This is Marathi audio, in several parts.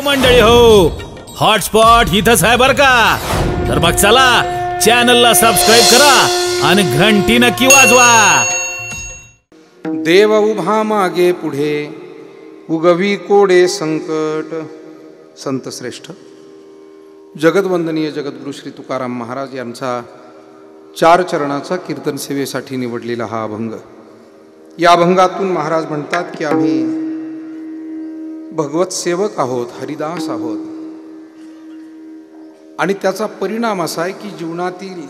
मंडळी हो, हॉटस्पॉट इथंच आहे बर का. तर मग चला चॅनलला सबस्क्राईब करा आणि घंटी नक्की वाजवा. देव उभा मागे पुढे उगवी कोडे संकट. संत श्रेष्ठ जगदवंदनीय जगद्गुरु श्री तुकाराम महाराज यांचा 4 चरणाचा कीर्तन सेवेसाठी निवडलेला हा अभंग. या अभंगातून महाराज म्हणतात की आम्ही भगवत सेवक आहोत, हरिदास आहोत, आणि त्याचा परिणाम असा आहे की जीवनातील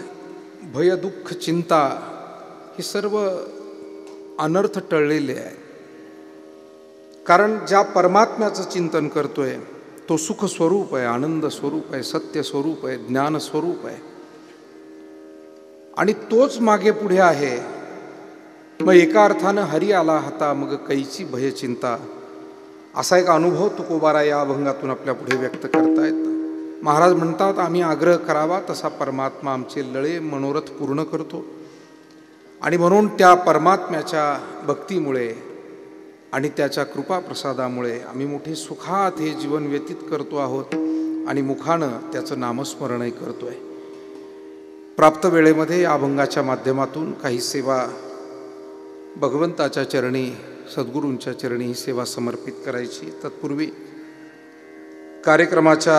भय, दुःख, चिंता हे सर्व अनर्थ टळलेले आहे. कारण ज्या परमात्म्याचं चिंतन करतोय तो सुख स्वरूप आहे, आनंद स्वरूप आहे, सत्य स्वरूप आहे, ज्ञान स्वरूप आहे, आणि तोच मागे पुढे आहे. मग एका अर्थानं हरी आला हाता मग कैची भय चिंता, असा एक अनुभव तुकोबारा या अभंगातून आपल्या पुढे व्यक्त करतायत. महाराज म्हणतात आम्ही आग्रह करावा तसा परमात्मा आमचे लळे मनोरथ पूर्ण करतो, आणि म्हणून त्या परमात्म्याच्या भक्तीमुळे आणि त्याच्या कृपाप्रसादामुळे आम्ही मोठे सुखात हे जीवन व्यतीत करतो आहोत, आणि मुखानं त्याचं नामस्मरणही करतोय. प्राप्त वेळेमध्ये या अभंगाच्या माध्यमातून काही सेवा भगवंताच्या चरणी, सद्गुरूंच्या चरणी ही सेवा समर्पित करायची. तत्पूर्वी कार्यक्रमाच्या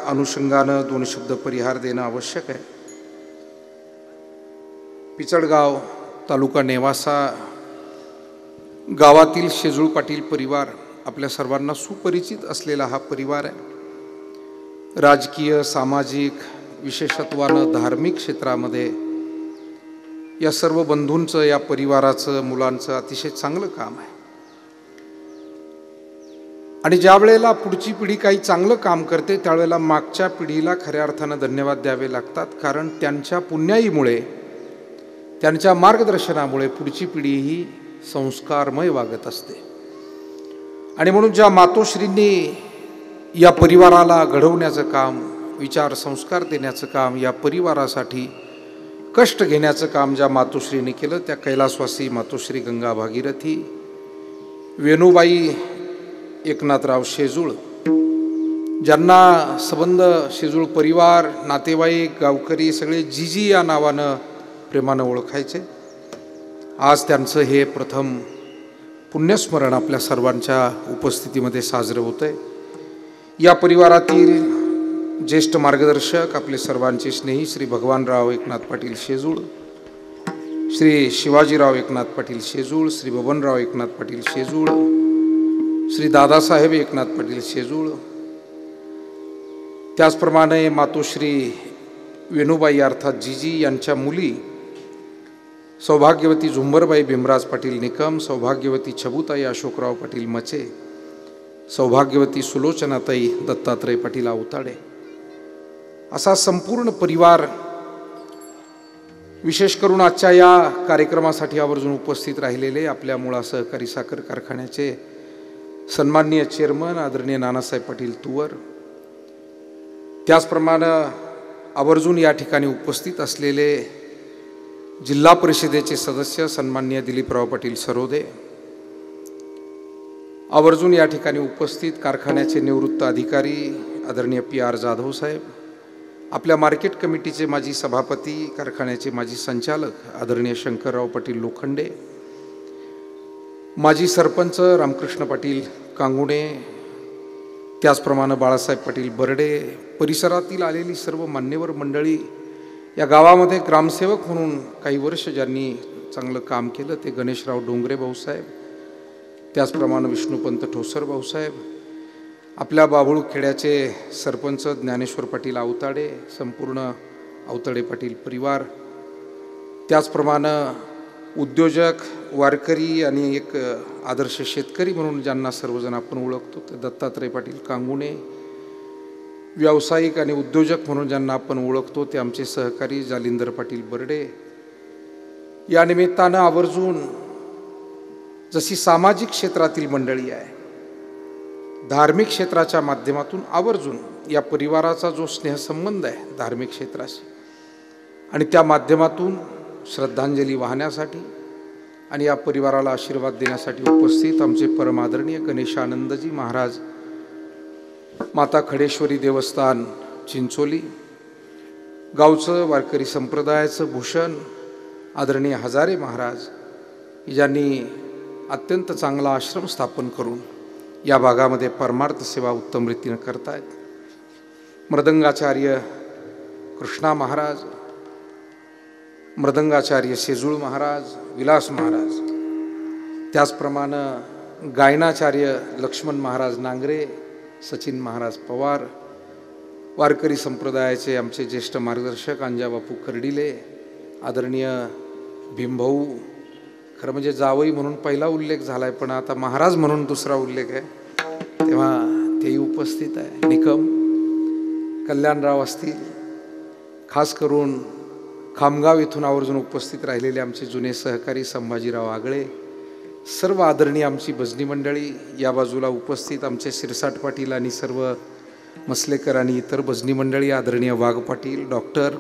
अनुषंगानं 2 शब्द परिहार देणं आवश्यक आहे. पिचडगाव तालुका नेवासा गावातील शेजूळ पाटील परिवार आपल्या सर्वांना सुपरिचित असलेला हा परिवार आहे. राजकीय, सामाजिक, विशेषत्वानं धार्मिक क्षेत्रामध्ये या सर्व बंधूंचं, या परिवाराचं, मुलांचं अतिशय चांगलं काम आहे. आणि ज्या वेळेला पुढची पिढी काही चांगलं काम करते त्यावेळेला मागच्या पिढीला खऱ्या अर्थानं धन्यवाद द्यावे लागतात. कारण त्यांच्या पुण्याईमुळे, त्यांच्या मार्गदर्शनामुळे पुढची पिढी ही संस्कारमय वागत असते. आणि म्हणून ज्या मातोश्रींनी या परिवाराला घडवण्याचं काम, विचार संस्कार देण्याचं काम, या परिवारासाठी कष्ट घेण्याचं काम ज्या मातोश्रींनी केलं त्या कैलासवासी मातोश्री गंगा भागीरथी, वेणूबाई एकनाथराव शेजूळ, ज्यांना संबंध शेजूळ परिवार, नातेवाईक, गावकरी सगळे जीजी या नावानं प्रेमानं ओळखायचे. आज त्यांचं हे प्रथम पुण्यस्मरण आपल्या सर्वांच्या उपस्थितीमध्ये साजरं होतंय. या परिवारातील ज्येष्ठ मार्गदर्शक, आपले सर्वांचे स्नेही श्री भगवानराव एकनाथ पाटील शेजूळ, श्री शिवाजीराव एकनाथ पाटील शेजूळ, श्री बबनराव एकनाथ पाटील शेजूळ, श्री दादासाहेब एकनाथ पाटील शेजूळ, त्याचप्रमाणे मातोश्री वेणूबाई अर्थात जीजी यांच्या मुली सौभाग्यवती झुंबरबाई भीमराज पाटील निकम, सौभाग्यवती छबुताई अशोकराव पाटील मचे, सौभाग्यवती सुलोचनाताई दत्तात्रय पाटील आवताडे, असा संपूर्ण परिवार विशेष करून आजच्या या कार्यक्रमासाठी आवर्जून उपस्थित राहिलेले आपल्या मुळा सहकारी साखर कारखान्याचे सन्माननीय चेअरमन आदरणीय नानासाहेब पाटील तुवर, त्याचप्रमाणे आवर्जून या ठिकाणी उपस्थित असलेले जिल्हा परिषदेचे सदस्य सन्माननीय दिलीपराव पाटील सरोदे, आवर्जून या ठिकाणी उपस्थित कारखान्याचे निवृत्त अधिकारी आदरणीय PR जाधव साहेब, आपल्या मार्केट कमिटीचे माजी सभापती, कारखान्याचे माजी संचालक आदरणीय शंकरराव पाटील लोखंडे, माजी सरपंच रामकृष्ण पाटील कांगुणे, त्याचप्रमाणे बाळासाहेब पाटील बर्डे, परिसरातील आलेली सर्व मान्यवर मंडळी, या गावामध्ये ग्रामसेवक म्हणून काही वर्ष ज्यांनी चांगलं काम केलं ते गणेशराव डोंगरे भाऊसाहेब, त्याचप्रमाणे विष्णुपंत ठोसर भाऊसाहेब, आपल्या बाभूळ खेड्याचे सरपंच ज्ञानेश्वर पाटील आवताडे, संपूर्ण आवताडे पाटील परिवार, त्याचप्रमाणे उद्योजक, वारकरी आणि एक आदर्श शेतकरी म्हणून ज्यांना सर्वजण आपण ओळखतो ते दत्तात्रय पाटील कांगुणे, व्यावसायिक आणि उद्योजक म्हणून ज्यांना आपण ओळखतो ते आमचे सहकारी जालिंदर पाटील बर्डे. या निमित्तानं आवर्जून जशी सामाजिक क्षेत्रातील मंडळी आहे, धार्मिक क्षेत्राच्या माध्यमातून आवर्जून या परिवाराचा जो स्नेहसंबंध आहे धार्मिक क्षेत्राशी, आणि त्या माध्यमातून श्रद्धांजली वाहण्यासाठी आणि या परिवाराला आशीर्वाद देण्यासाठी उपस्थित आमचे परमादरणीय गणेशानंदजी महाराज माता खडेश्वरी देवस्थान चिंचोली, गावचं वारकरी संप्रदायाचं भूषण आदरणीय हजारे महाराज, ज्यांनी अत्यंत चांगला आश्रम स्थापन करून या भागामध्ये परमार्थ सेवा उत्तम रीतीने करतायत. मृदंगाचार्य कृष्णा महाराज, मृदंगाचार्य शेजूळ महाराज, विलास महाराज, त्याचप्रमाणे गायनाचार्य लक्ष्मण महाराज नांगरे, सचिन महाराज पवार, वारकरी संप्रदायाचे आमचे ज्येष्ठ मार्गदर्शक अंजाबापू कर्डिले, आदरणीय भीमभाऊ, खरं म्हणजे जावई म्हणून पहिला उल्लेख झालाय, पण आता महाराज म्हणून दुसरा उल्लेख आहे, तेव्हा तेही उपस्थित आहे. निकम, कल्याणराव असतील, खास करून खामगाव इथून आवर्जून उपस्थित राहिलेले आमचे जुने सहकारी संभाजीराव आगळे, सर्व आदरणीय आमची भजनी मंडळी, या बाजूला उपस्थित आमचे शिरसाट पाटील आणि सर्व मसलेकर आणि इतर भजनी मंडळी, आदरणीय वाघ पाटील, डॉक्टर,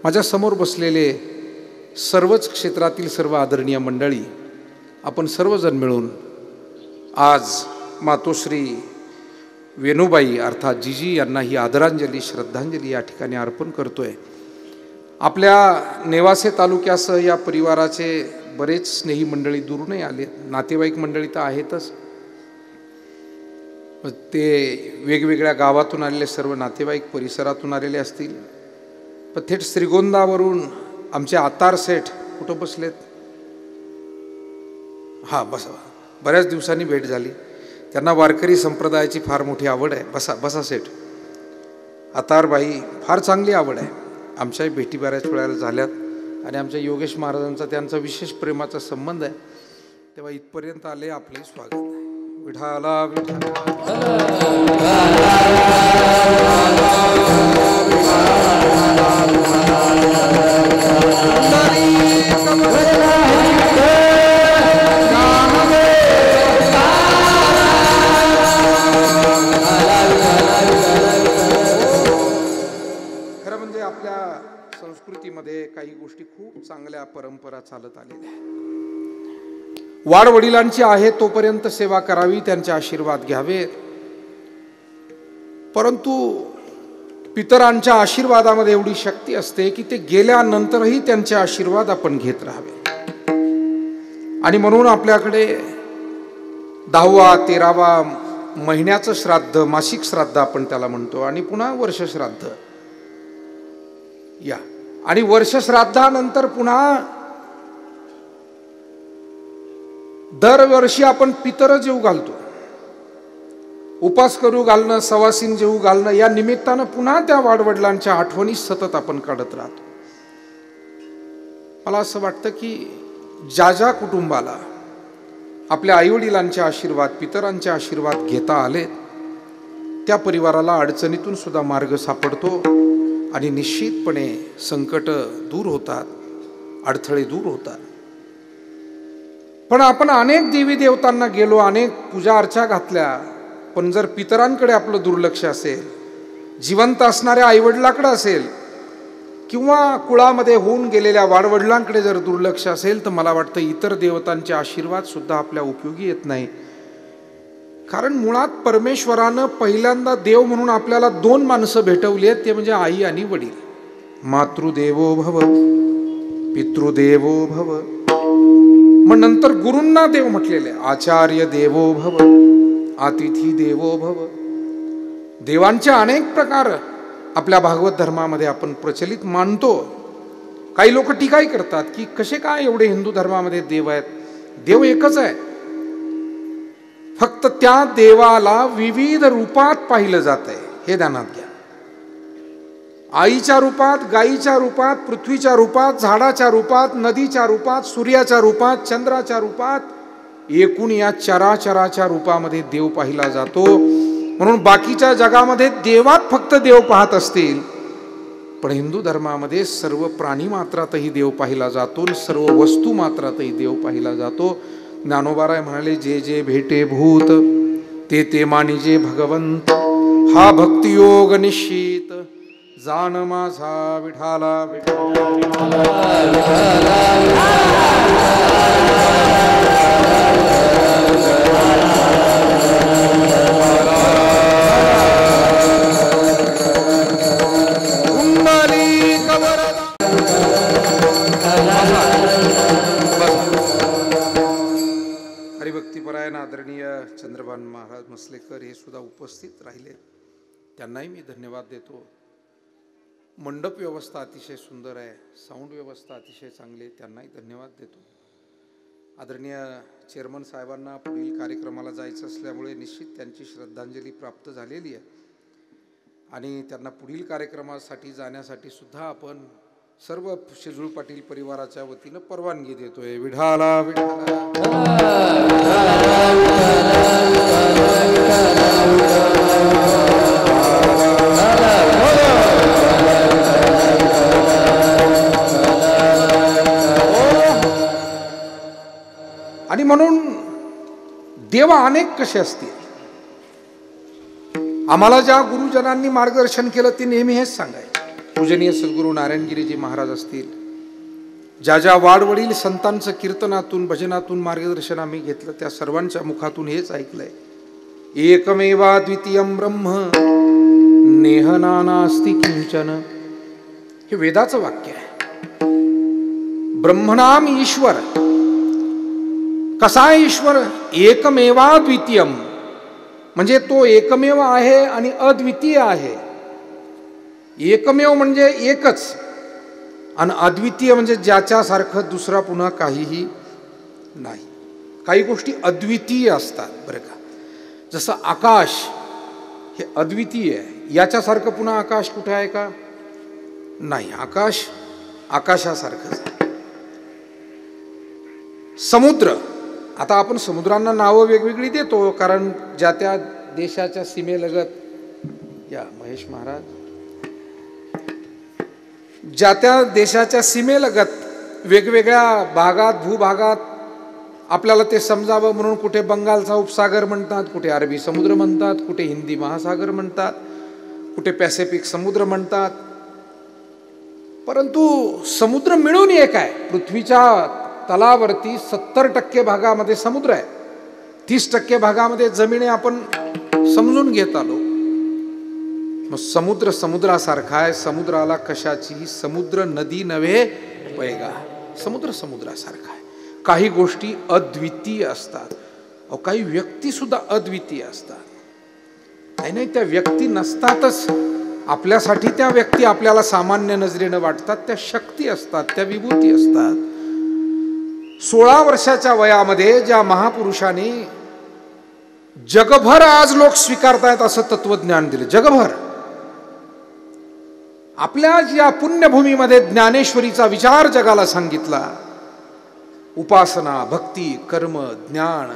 माझ्या समोर बसलेले सर्वच क्षेत्रातील सर्व आदरणीय मंडळी, आपण सर्वजण मिळून आज मातोश्री वेणूबाई अर्थात जीजी यांना ही आदरांजली श्रद्धांजली या ठिकाणी अर्पण करतोय. आपल्या नेवासे तालुक्यासह या परिवाराचे बरेच स्नेही मंडळी दूरनही आले, नातेवाईक मंडळी तर आहेतच, ते वेगवेगळ्या गावातून आलेले सर्व नातेवाईक परिसरातून आलेले असतील, पण थेट श्रीगोंदावरून आमचे आतार सेठ कुठं बसलेत, हां बसा, बऱ्याच दिवसांनी भेट झाली, त्यांना वारकरी संप्रदायाची फार मोठी आवड आहे. बसा बसा सेठ. आतारबाई, फार चांगली आवड आहे, आमच्याही भेटी बऱ्याच वेळेला झाल्यात आणि आमच्या योगेश महाराजांचा त्यांचा विशेष प्रेमाचा संबंध आहे, तेव्हा इथपर्यंत आले, आपले स्वागत आहे. विठाला खरं म्हणजे आपल्या संस्कृतीमध्ये काही गोष्टी खूप चांगल्या परंपरा चालत आलेल्या आहेत. वाडवडिलांची आहे तोपर्यंत सेवा करावी, त्यांचे आशीर्वाद घ्यावे, परंतु पितरांच्या आशीर्वादामध्ये एवढी शक्ती असते की ते गेल्यानंतरही त्यांचे आशीर्वाद आपण घेत राहावे. आणि म्हणून आपल्याकडे 10वा 13वा महिन्याचं श्राद्ध, मासिक श्राद्ध आपण त्याला म्हणतो, आणि पुन्हा वर्ष श्राद्ध या, आणि वर्ष श्राद्धानंतर पुन्हा दरवर्षी आपण पितर जेवू घालतो, उपास करू घालणं, सवासीन जेवू घालणं, या निमित्तानं पुन्हा त्या वाडवडिलांच्या आठवणी सतत आपण काढत राहतो. मला असं वाटतं की ज्या ज्या कुटुंबाला आपल्या आईवडिलांचे आशीर्वाद, पितरांचे आशीर्वाद घेता आले, त्या परिवाराला अडचणीतून सुद्धा मार्ग सापडतो आणि निश्चितपणे संकट दूर होतात, अडथळे दूर होतात. पण आपण अनेक देवी देवतांना गेलो, अनेक पूजा अर्चा घातल्या, पण जर पितरांकडे आपलं दुर्लक्ष असेल, जिवंत असणाऱ्या आईवडिलाकडे असेल, किंवा कुळामध्ये होऊन गेलेल्या वाडवडिलांकडे जर दुर्लक्ष असेल, तर मला वाटतं इतर देवतांचे आशीर्वाद सुद्धा आपल्या उपयोगी येत नाही. कारण मुळात परमेश्वरानं पहिल्यांदा देव म्हणून आपल्याला 2 माणसं भेटवली आहेत, ते म्हणजे आई आणि वडील. मातृदेवो भव पितृदेवो भव, मग नंतर गुरूंना देव म्हटलेले, आचार्य देवो भव अतिथी देवो भव. देवांचे अनेक प्रकार आपल्या भागवत धर्मामध्ये आपण प्रचलित मानतो. काही लोक टीकाही करतात की कसे काय एवढे हिंदू धर्मामध्ये देव आहेत. देव एकच आहे, फक्त त्या देवाला विविध रूपात पाहिलं जात आहे, हे ध्यानात घ्या. आईच्या रूपात, गाईच्या रूपात, पृथ्वीच्या रूपात, झाडाच्या रूपात, नदीच्या रूपात, सूर्याच्या रूपात, चंद्राच्या रूपात, एकूण या चराचराच्या रूपामध्ये देव पाहिला जातो. म्हणून बाकीच्या जगामध्ये देवात फक्त देव पाहत असतील, पण हिंदू धर्मामध्ये सर्व प्राणी मात्रातही देव पाहिला जातो, सर्व वस्तू मात्रातही देव पाहिला जातो. ज्ञानोबाराय म्हणाले, जे जे भेटे भूत ते ते मानिजे भगवंत, हा भक्तियोग निश्चित जाण माझा विठाला विठाला. मसलेकर हे सुद्धा उपस्थित राहिले, त्यांनाही मी धन्यवाद देतो. मंडप व्यवस्था अतिशय सुंदर आहे, साऊंड व्यवस्था अतिशय चांगली आहे, त्यांनाही धन्यवाद देतो. आदरणीय चेअरमन साहेबांना पुढील कार्यक्रमाला जायचं असल्यामुळे निश्चित त्यांची श्रद्धांजली प्राप्त झालेली आहे आणि त्यांना पुढील कार्यक्रमासाठी जाण्यासाठी सुद्धा आपण सर्व शेजूळ पाटील परिवाराच्या वतीनं परवानगी देतोय. विठाला विठाला. आणि म्हणून देव अनेक कसे असतील. आम्हाला ज्या गुरुजनांनी मार्गदर्शन केलं ते नेहमी हेच सांगायचे. पूजनीय सद्गुरू नारायणगिरीजी महाराज असतील, ज्या ज्या वाडवडील संतांचं कीर्तनातून भजनातून मार्गदर्शन आम्ही घेतलं, त्या सर्वांच्या मुखातून हेच ऐकलंय. एकमेवा द्वितीयं ब्रह्म नेह नानास्ति किंचन. हे वेदाचं वाक्य आहे. ब्रह्मनाम ईश्वर. कसा आहे ईश्वर? एकमेवा द्वितीयम, म्हणजे तो एकमेव आहे आणि अद्वितीय आहे. एकमेव म्हणजे एकच, आणि अद्वितीय म्हणजे ज्याच्यासारखं दुसरा पुन्हा काहीही नाही. काही गोष्टी अद्वितीय असतात बरं का. जसं आकाश हे अद्वितीय आहे, याच्यासारखं पुन्हा आकाश कुठे आहे का? नाही. आकाश आकाशासारखंच आहे. समुद्र, आता आपण समुद्रांना नावं वेगवेगळी देतो, कारण ज्या त्या देशाच्या सीमेलगत, या महेश महाराज, ज्या त्या देशाच्या सीमेलगत वेगवेगळ्या भागात भूभागात आपल्याला ते समजावं म्हणून कुठे बंगालचा उपसागर म्हणतात, कुठे अरबी समुद्र म्हणतात, कुठे हिंदी महासागर म्हणतात, कुठे पॅसिफिक समुद्र म्हणतात. परंतु समुद्र मिळून एक आहे. पृथ्वीच्या तलावरती 70% भागामध्ये समुद्र आहे, 30% भागामध्ये जमिनी आपण समजून घेत आलो. मग समुद्र समुद्रासारखा आहे. समुद्राला कशाची समुद्र नदी नव्हे पैगा. समुद्र समुद्रासारखा आहे. काही गोष्टी अद्वितीय असतात, काही व्यक्ती सुद्धा अद्वितीय असतात. नाही, त्या व्यक्ती नसतातच. आपल्यासाठी त्या व्यक्ती आपल्याला सामान्य नजरेनं वाटतात, त्या शक्ती असतात, त्या विभूती असतात. 16 वर्षाच्या वयामध्ये ज्या महापुरुषांनी जगभर आज लोक स्वीकारतायत असं तत्वज्ञान दिलं, जगभर. आपल्या या पुण्यभूमीमध्ये ज्ञानेश्वरीचा विचार जगाला सांगितला. उपासना, भक्ती, कर्म, ज्ञान,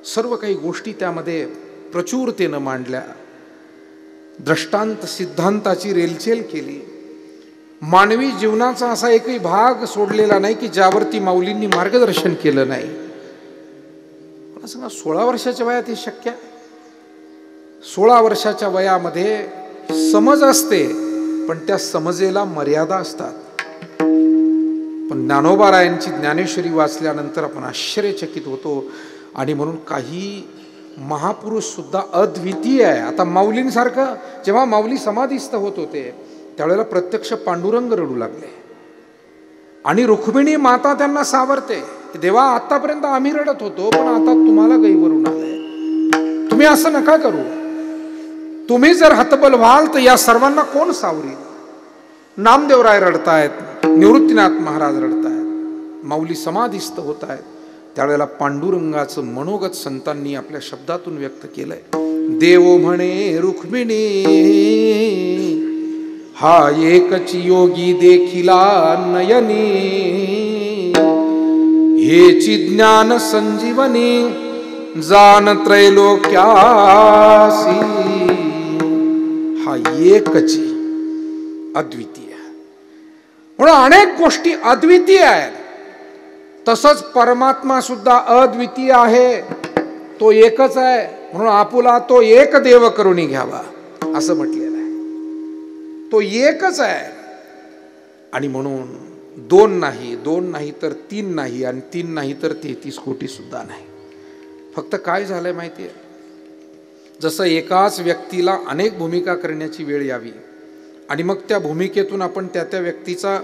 सर्व काही गोष्टी त्यामध्ये प्रचुरतेनं मांडल्या. दृष्टांत सिद्धांताची रेलचेल केली. मानवी जीवनाचा असा एकही भाग सोडलेला नाही की ज्यावरती माऊलींनी मार्गदर्शन केलं नाही. मला सांगा, 16 वर्षाच्या वयात हे शक्य आहे? 16 वर्षाच्या वयामध्ये समज असते, पण त्या समजेला मर्यादा असतात. पण ज्ञानोबारायांची ज्ञानेश्वरी वाचल्यानंतर आपण आश्चर्यचकित होतो. आणि म्हणून काही महापुरुष सुद्धा अद्वितीय आहे. आता माऊलींसारखं जेव्हा माऊली समाधीस्थ होत होते त्यावेळेला प्रत्यक्ष पांडुरंग रडू लागले आणि रुक्मिणी माता त्यांना सावरते, देवा आतापर्यंत आम्ही रडत होतो, पण आता तुम्हाला गैवरून आलंय. तुम्ही असं नका करू. तुम्ही जर हतबल व्हाल तर या सर्वांना कोण सावरील? नामदेवराय रडतायत, निवृत्तीनाथ महाराज रडतायत, माऊली समाधीस्थ होत आहेत. त्यावेळेला पांडुरंगाचं मनोगत संतांनी आपल्या शब्दातून व्यक्त केलंय. देवो म्हणे रुक्मिणी हा एकची योगी देखिला नयनी, हेची ज्ञान संजीवनी जान त्रैलोक्यासी. हा एकची अद्वितीय. म्हणून अनेक गोष्टी अद्वितीय आहेत. तसंच परमात्मा सुद्धा अद्वितीय आहे. तो एकच आहे. म्हणून आपुला तो एक देव करून घ्यावा असं म्हटलेलं आहे. तो एकच आहे. आणि म्हणून 2 नाही तर 3 नाही, आणि 3 नाही तर 33 कोटी सुद्धा नाही. फक्त काय झालंय माहितीये, जसं एकाच व्यक्तीला अनेक भूमिका करण्याची वेळ यावी आणि मग त्या भूमिकेतून आपण त्या व्यक्तीचा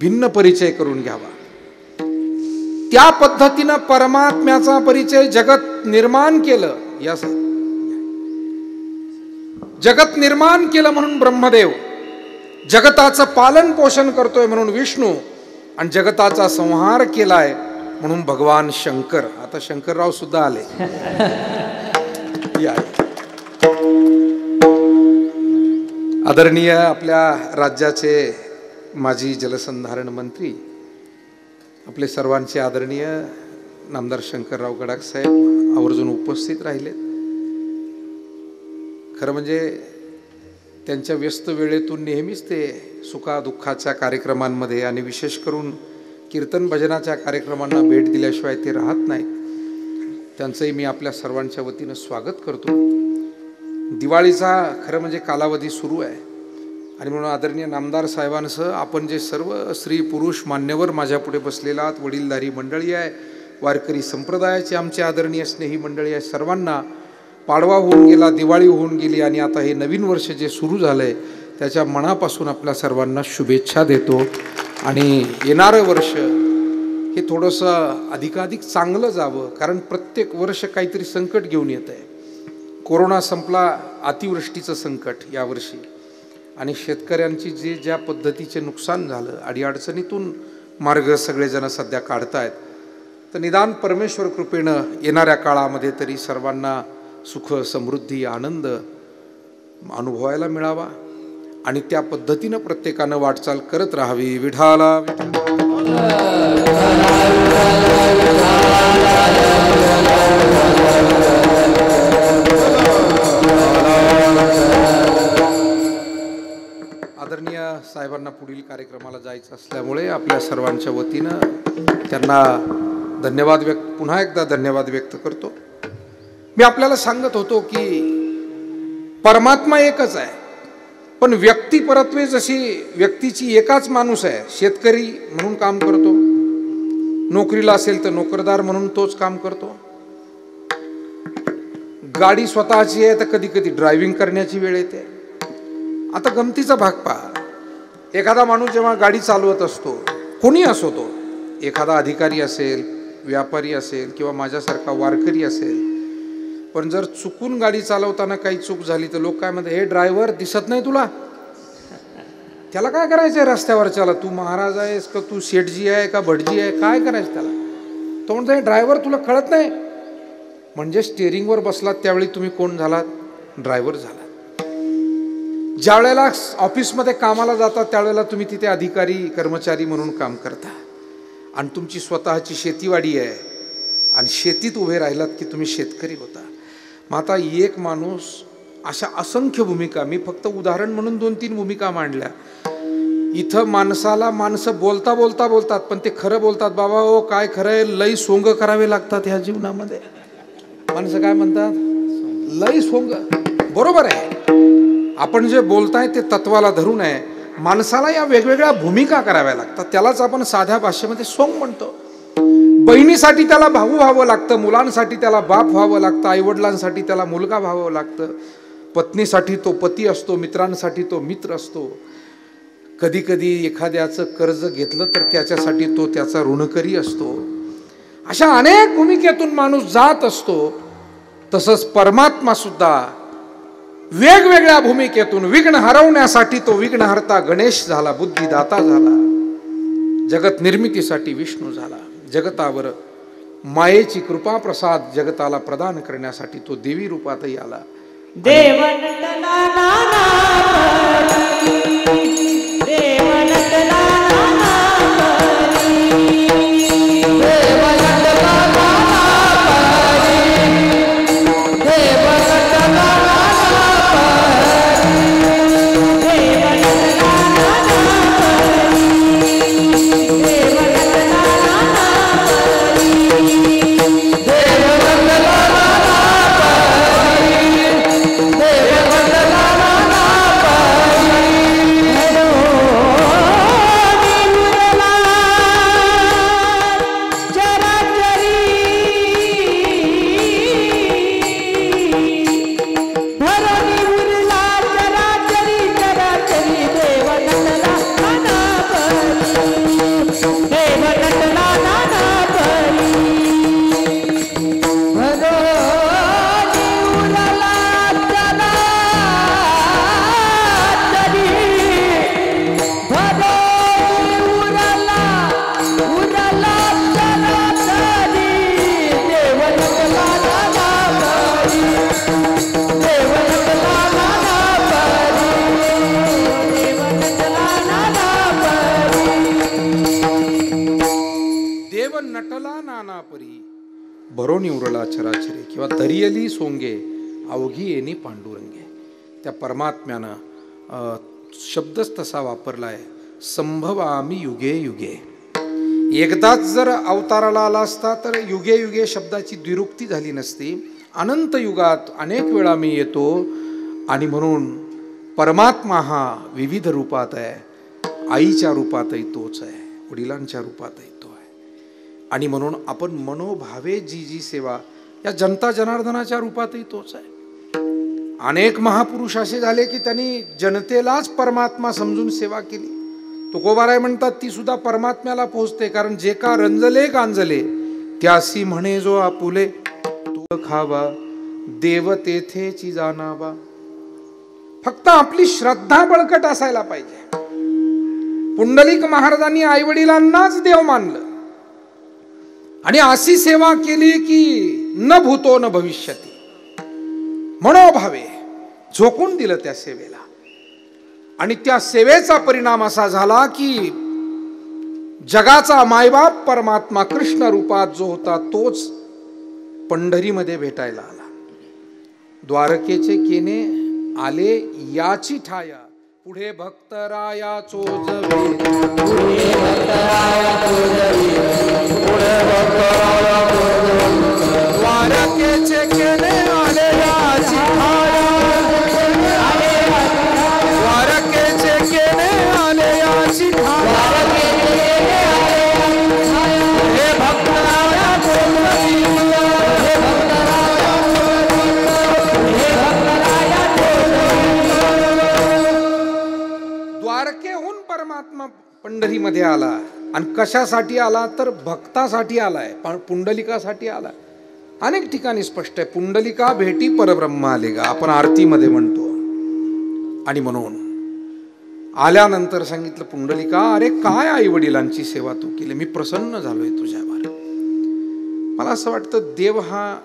भिन्न परिचय करून घ्यावा, त्या पद्धतीनं परमात्म्याचा परिचय जगत निर्माण केलं. जगत निर्माण केलं म्हणून ब्रह्मदेव, जगताचं पालन पोषण करतोय म्हणून विष्णू, आणि जगताचा संहार केलाय म्हणून भगवान शंकर. आता शंकरराव सुद्धा आले. या. आदरणीय आपल्या राज्याचे माजी जलसंधारण मंत्री, आपले सर्वांचे आदरणीय नामदार शंकरराव गडाख साहेब आवर्जून उपस्थित राहिलेत. खरं म्हणजे त्यांच्या व्यस्त वेळेतून नेहमीच ते सुखादुःखाच्या कार्यक्रमांमध्ये आणि विशेष करून कीर्तन भजनाच्या कार्यक्रमांना भेट दिल्याशिवाय ते राहत नाहीत. त्यांचंही मी आपल्या सर्वांच्या वतीनं स्वागत करतो. दिवाळीचा खरं म्हणजे कालावधी सुरू आहे आणि म्हणून आदरणीय नामदार साहेबांसह आपण जे सर्व स्त्री पुरुष मान्यवर माझ्यापुढे बसलेला आहात, वडीलधारी मंडळी आहे, वारकरी संप्रदायाची आमची आदरणीय स्नेही मंडळी आहे, सर्वांना पाडवा होऊन गेला, दिवाळी होऊन गेली आणि आता हे नवीन वर्ष जे सुरू झालं आहे त्याच्या मनापासून आपल्या सर्वांना शुभेच्छा देतो. आणि येणारं वर्ष हे थोडंसं अधिकाधिक चांगलं जावं, कारण प्रत्येक वर्ष काहीतरी संकट घेऊन येतं आहे. कोरोना संपला, अतिवृष्टीचं संकट यावर्षी, आणि शेतकऱ्यांची जे ज्या पद्धतीचे नुकसान झालं, अडीअडचणीतून मार्ग सगळेजण सध्या काढतायत. तर निदान परमेश्वर कृपेनं येणाऱ्या काळामध्ये तरी सर्वांना सुख, समृद्धी, आनंद अनुभवायला मिळावा आणि त्या पद्धतीनं प्रत्येकानं वाटचाल करत राहावी. विठाला आदरणीय साहेबांना पुढील कार्यक्रमाला जायचं असल्यामुळे आपल्या सर्वांच्या वतीनं त्यांना पुन्हा एकदा धन्यवाद व्यक्त करतो. मी आपल्याला सांगत होतो की परमात्मा एकच आहे, पण व्यक्तिपरत्वे जशी व्यक्तीची एकाच माणूस आहे. शेतकरी म्हणून काम करतो, नोकरीला असेल तर नोकरदार म्हणून तोच काम करतो, गाडी स्वतःची आहे तर कधी कधी ड्रायव्हिंग करण्याची वेळ येते. आता गमतीचा भाग पहा, एखादा माणूस जेव्हा गाडी चालवत असतो, कोणी असो तो, एखादा अधिकारी असेल, व्यापारी असेल किंवा माझ्यासारखा वारकरी असेल, पण जर चुकून गाडी चालवताना काही चूक झाली तर लोक काय म्हणतात, हे ड्रायव्हर दिसत नाही तुला, त्याला काय करायचंय रस्त्यावरच्याला, तू महाराज आहेस का, तू शेठजी आहे का भटजी आहे, काय करायचं त्याला. तो म्हणतो, हे ड्रायव्हर तुला कळत नाही. म्हणजे स्टेअरिंगवर बसलात त्यावेळी तुम्ही कोण झालात, ड्रायव्हर झालात. ज्या वेळेला ऑफिसमध्ये कामाला जातात त्यावेळेला तुम्ही तिथे अधिकारी कर्मचारी म्हणून काम करता, आणि तुमची स्वतःची शेतीवाडी आहे आणि शेतीत उभे राहिलात की तुम्ही शेतकरी होता. मग आता एक माणूस, अशा असंख्य भूमिका, मी फक्त उदाहरण म्हणून 2-3 भूमिका मांडल्या. इथं माणसं बोलतात, पण ते खरं बोलतात. बाबा ओ काय खरं आहे, लई सोंग करावे लागतात ह्या जीवनामध्ये. माणसं काय म्हणतात, लई सोंग. बरोबर आहे, आपण जे बोलताय ते तत्वाला धरून आहे. माणसाला या वेगवेगळ्या भूमिका कराव्या लागतात, त्यालाच आपण साध्या भाषेमध्ये सोंग म्हणतो. बहिणीसाठी त्याला भाऊ व्हावं लागतं, मुलांसाठी त्याला बाप व्हावं लागतं, आईवडिलांसाठी त्याला मुलगा व्हावं लागतं, पत्नीसाठी तो पती असतो, मित्रांसाठी तो मित्र असतो. कधी कधी एखाद्याचं कर्ज घेतलं तर त्याच्यासाठी तो त्याचा ऋणकरी असतो. अशा अनेक भूमिकेतून माणूस जात असतो. तसंच परमात्मा सुद्धा वेगवेगळ्या भूमिकेतून विघ्न हरवण्यासाठी तो विघ्नहर्ता गणेश झाला, बुद्धिदाता झाला, जगत निर्मितीसाठी विष्णू झाला, जगतावर मायेची कृपा प्रसाद जगताला प्रदान करण्यासाठी तो देवी रूपातही आला. भरोनी उरला चराचरे किंवा दरियली सोंगे अवघी येणी पांडुरंगे. त्या परमात्म्यानं शब्दच तसा वापरला आहे, संभवामी युगे युगे. एकदाच जर अवताराला आला असता तर युगे युगे शब्दाची द्विरुक्ती झाली नसती. अनंत युगात अनेक वेळा मी येतो आणि म्हणून परमात्मा हा विविध रूपात आहे. आईच्या रूपातही तोच आहे, वडिलांच्या रूपातही तो आहे. आणि म्हणून आपण मनोभावे जी जी सेवा, या जनता जनार्दनाच्या रूपातही तोच आहे. अनेक महापुरुष असे झाले की त्यांनी जनतेलाच परमात्मा समजून सेवा केली. तुकोबाराय म्हणतात ती सुद्धा परमात्म्याला पोहोचते. कारण जे का रंजले गांजले त्यासी म्हणे जो आपुले, तू खावा देव तेथेची जाणावा. फक्त आपली श्रद्धा बळकट असायला पाहिजे. पुंडलिक महाराजांनी आईवडिलांनाच देव मानलं आणि अशी सेवा केली की न भूतो न भविष्यती, मनोभावे झोकून दिलं त्या सेवेला. आणि त्या सेवेचा परिणाम असा झाला की जगाचा मायबाप परमात्मा कृष्ण रूपात जो होता तोच पंढरीमध्ये भेटायला आला. द्वारकेचे केने आले याची ठाया, पुढे भक्तराया चोजवे, पुढे भक्तराया चोजवे, पुढे भक्तराया चोजवे. द्वारकेचे केने आले याची ठाया, द्वारकेचे केने आले याची ठाया, पुढे भक्तराया चोजवे, पुढे भक्तराया चोजवे, पुढे भक्तराया चोजवे. द्वारकेहून परमात्मा पंढरीमध्ये आला. आणि कशासाठी आला तर भक्तासाठी आलाय, पुंडलिकासाठी आला. अनेक ठिकाणी स्पष्ट आहे, पुंडलिका भेटी परब्रह्म आले गा, आपण आरतीमध्ये म्हणतो. आणि म्हणून आल्यानंतर सांगितलं, पुंडलिका अरे काय आई वडिलांची सेवा तू केली, मी प्रसन्न झालोय तुझ्यावर. मला असं वाटतं देव हा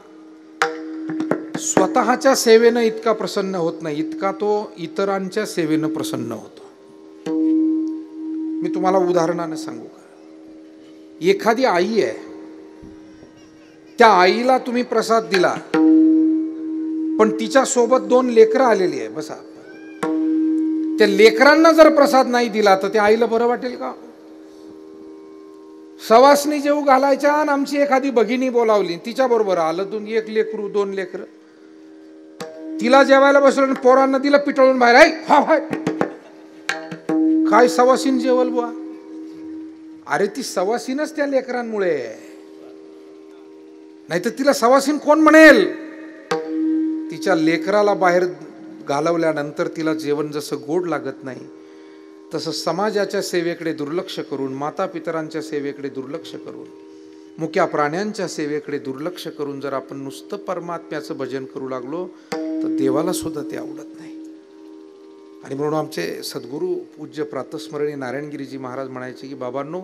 स्वतःच्या सेवेनं इतका प्रसन्न होत नाही, इतका तो इतरांच्या सेवेनं प्रसन्न होतो. मी तुम्हाला उदाहरणानं सांगू का. एखादी आई आहे, त्या आईला तुम्ही प्रसाद दिला पण तिच्या सोबत 2 लेकरं आलेली आहे, बसा, त्या लेकरांना जर प्रसाद नाही दिला तर त्या आईला बरं वाटेल का? सवासणी जेवू घालायच्या आणि आमची एखादी भगिनी बोलावली, तिच्या बरोबर आलं 1 लेकरू 2 लेकर, तिला जेवायला बसवलं, पोरांना दिलं पिटळून बाहेर, हाय काय सवासीन जेवल बुवा. अरे ती सवासीनच त्या लेकरांमुळे, नाही तर तिला सवासीन कोण म्हणेल. तिच्या लेकराला बाहेर घालवल्यानंतर तिला जेवण जसं गोड लागत नाही, तसं समाजाच्या सेवेकडे दुर्लक्ष करून, माता पितरांच्या सेवेकडे दुर्लक्ष करून, मुक्या प्राण्यांच्या सेवेकडे दुर्लक्ष करून जर आपण नुसतं परमात्म्याचं भजन करू लागलो तर देवाला सुद्धा ते आवडत नाही. आणि म्हणून आमचे सद्गुरू पूज्य प्रातस्मरणीय नारायणगिरीजी महाराज म्हणायचे की बाबांनो,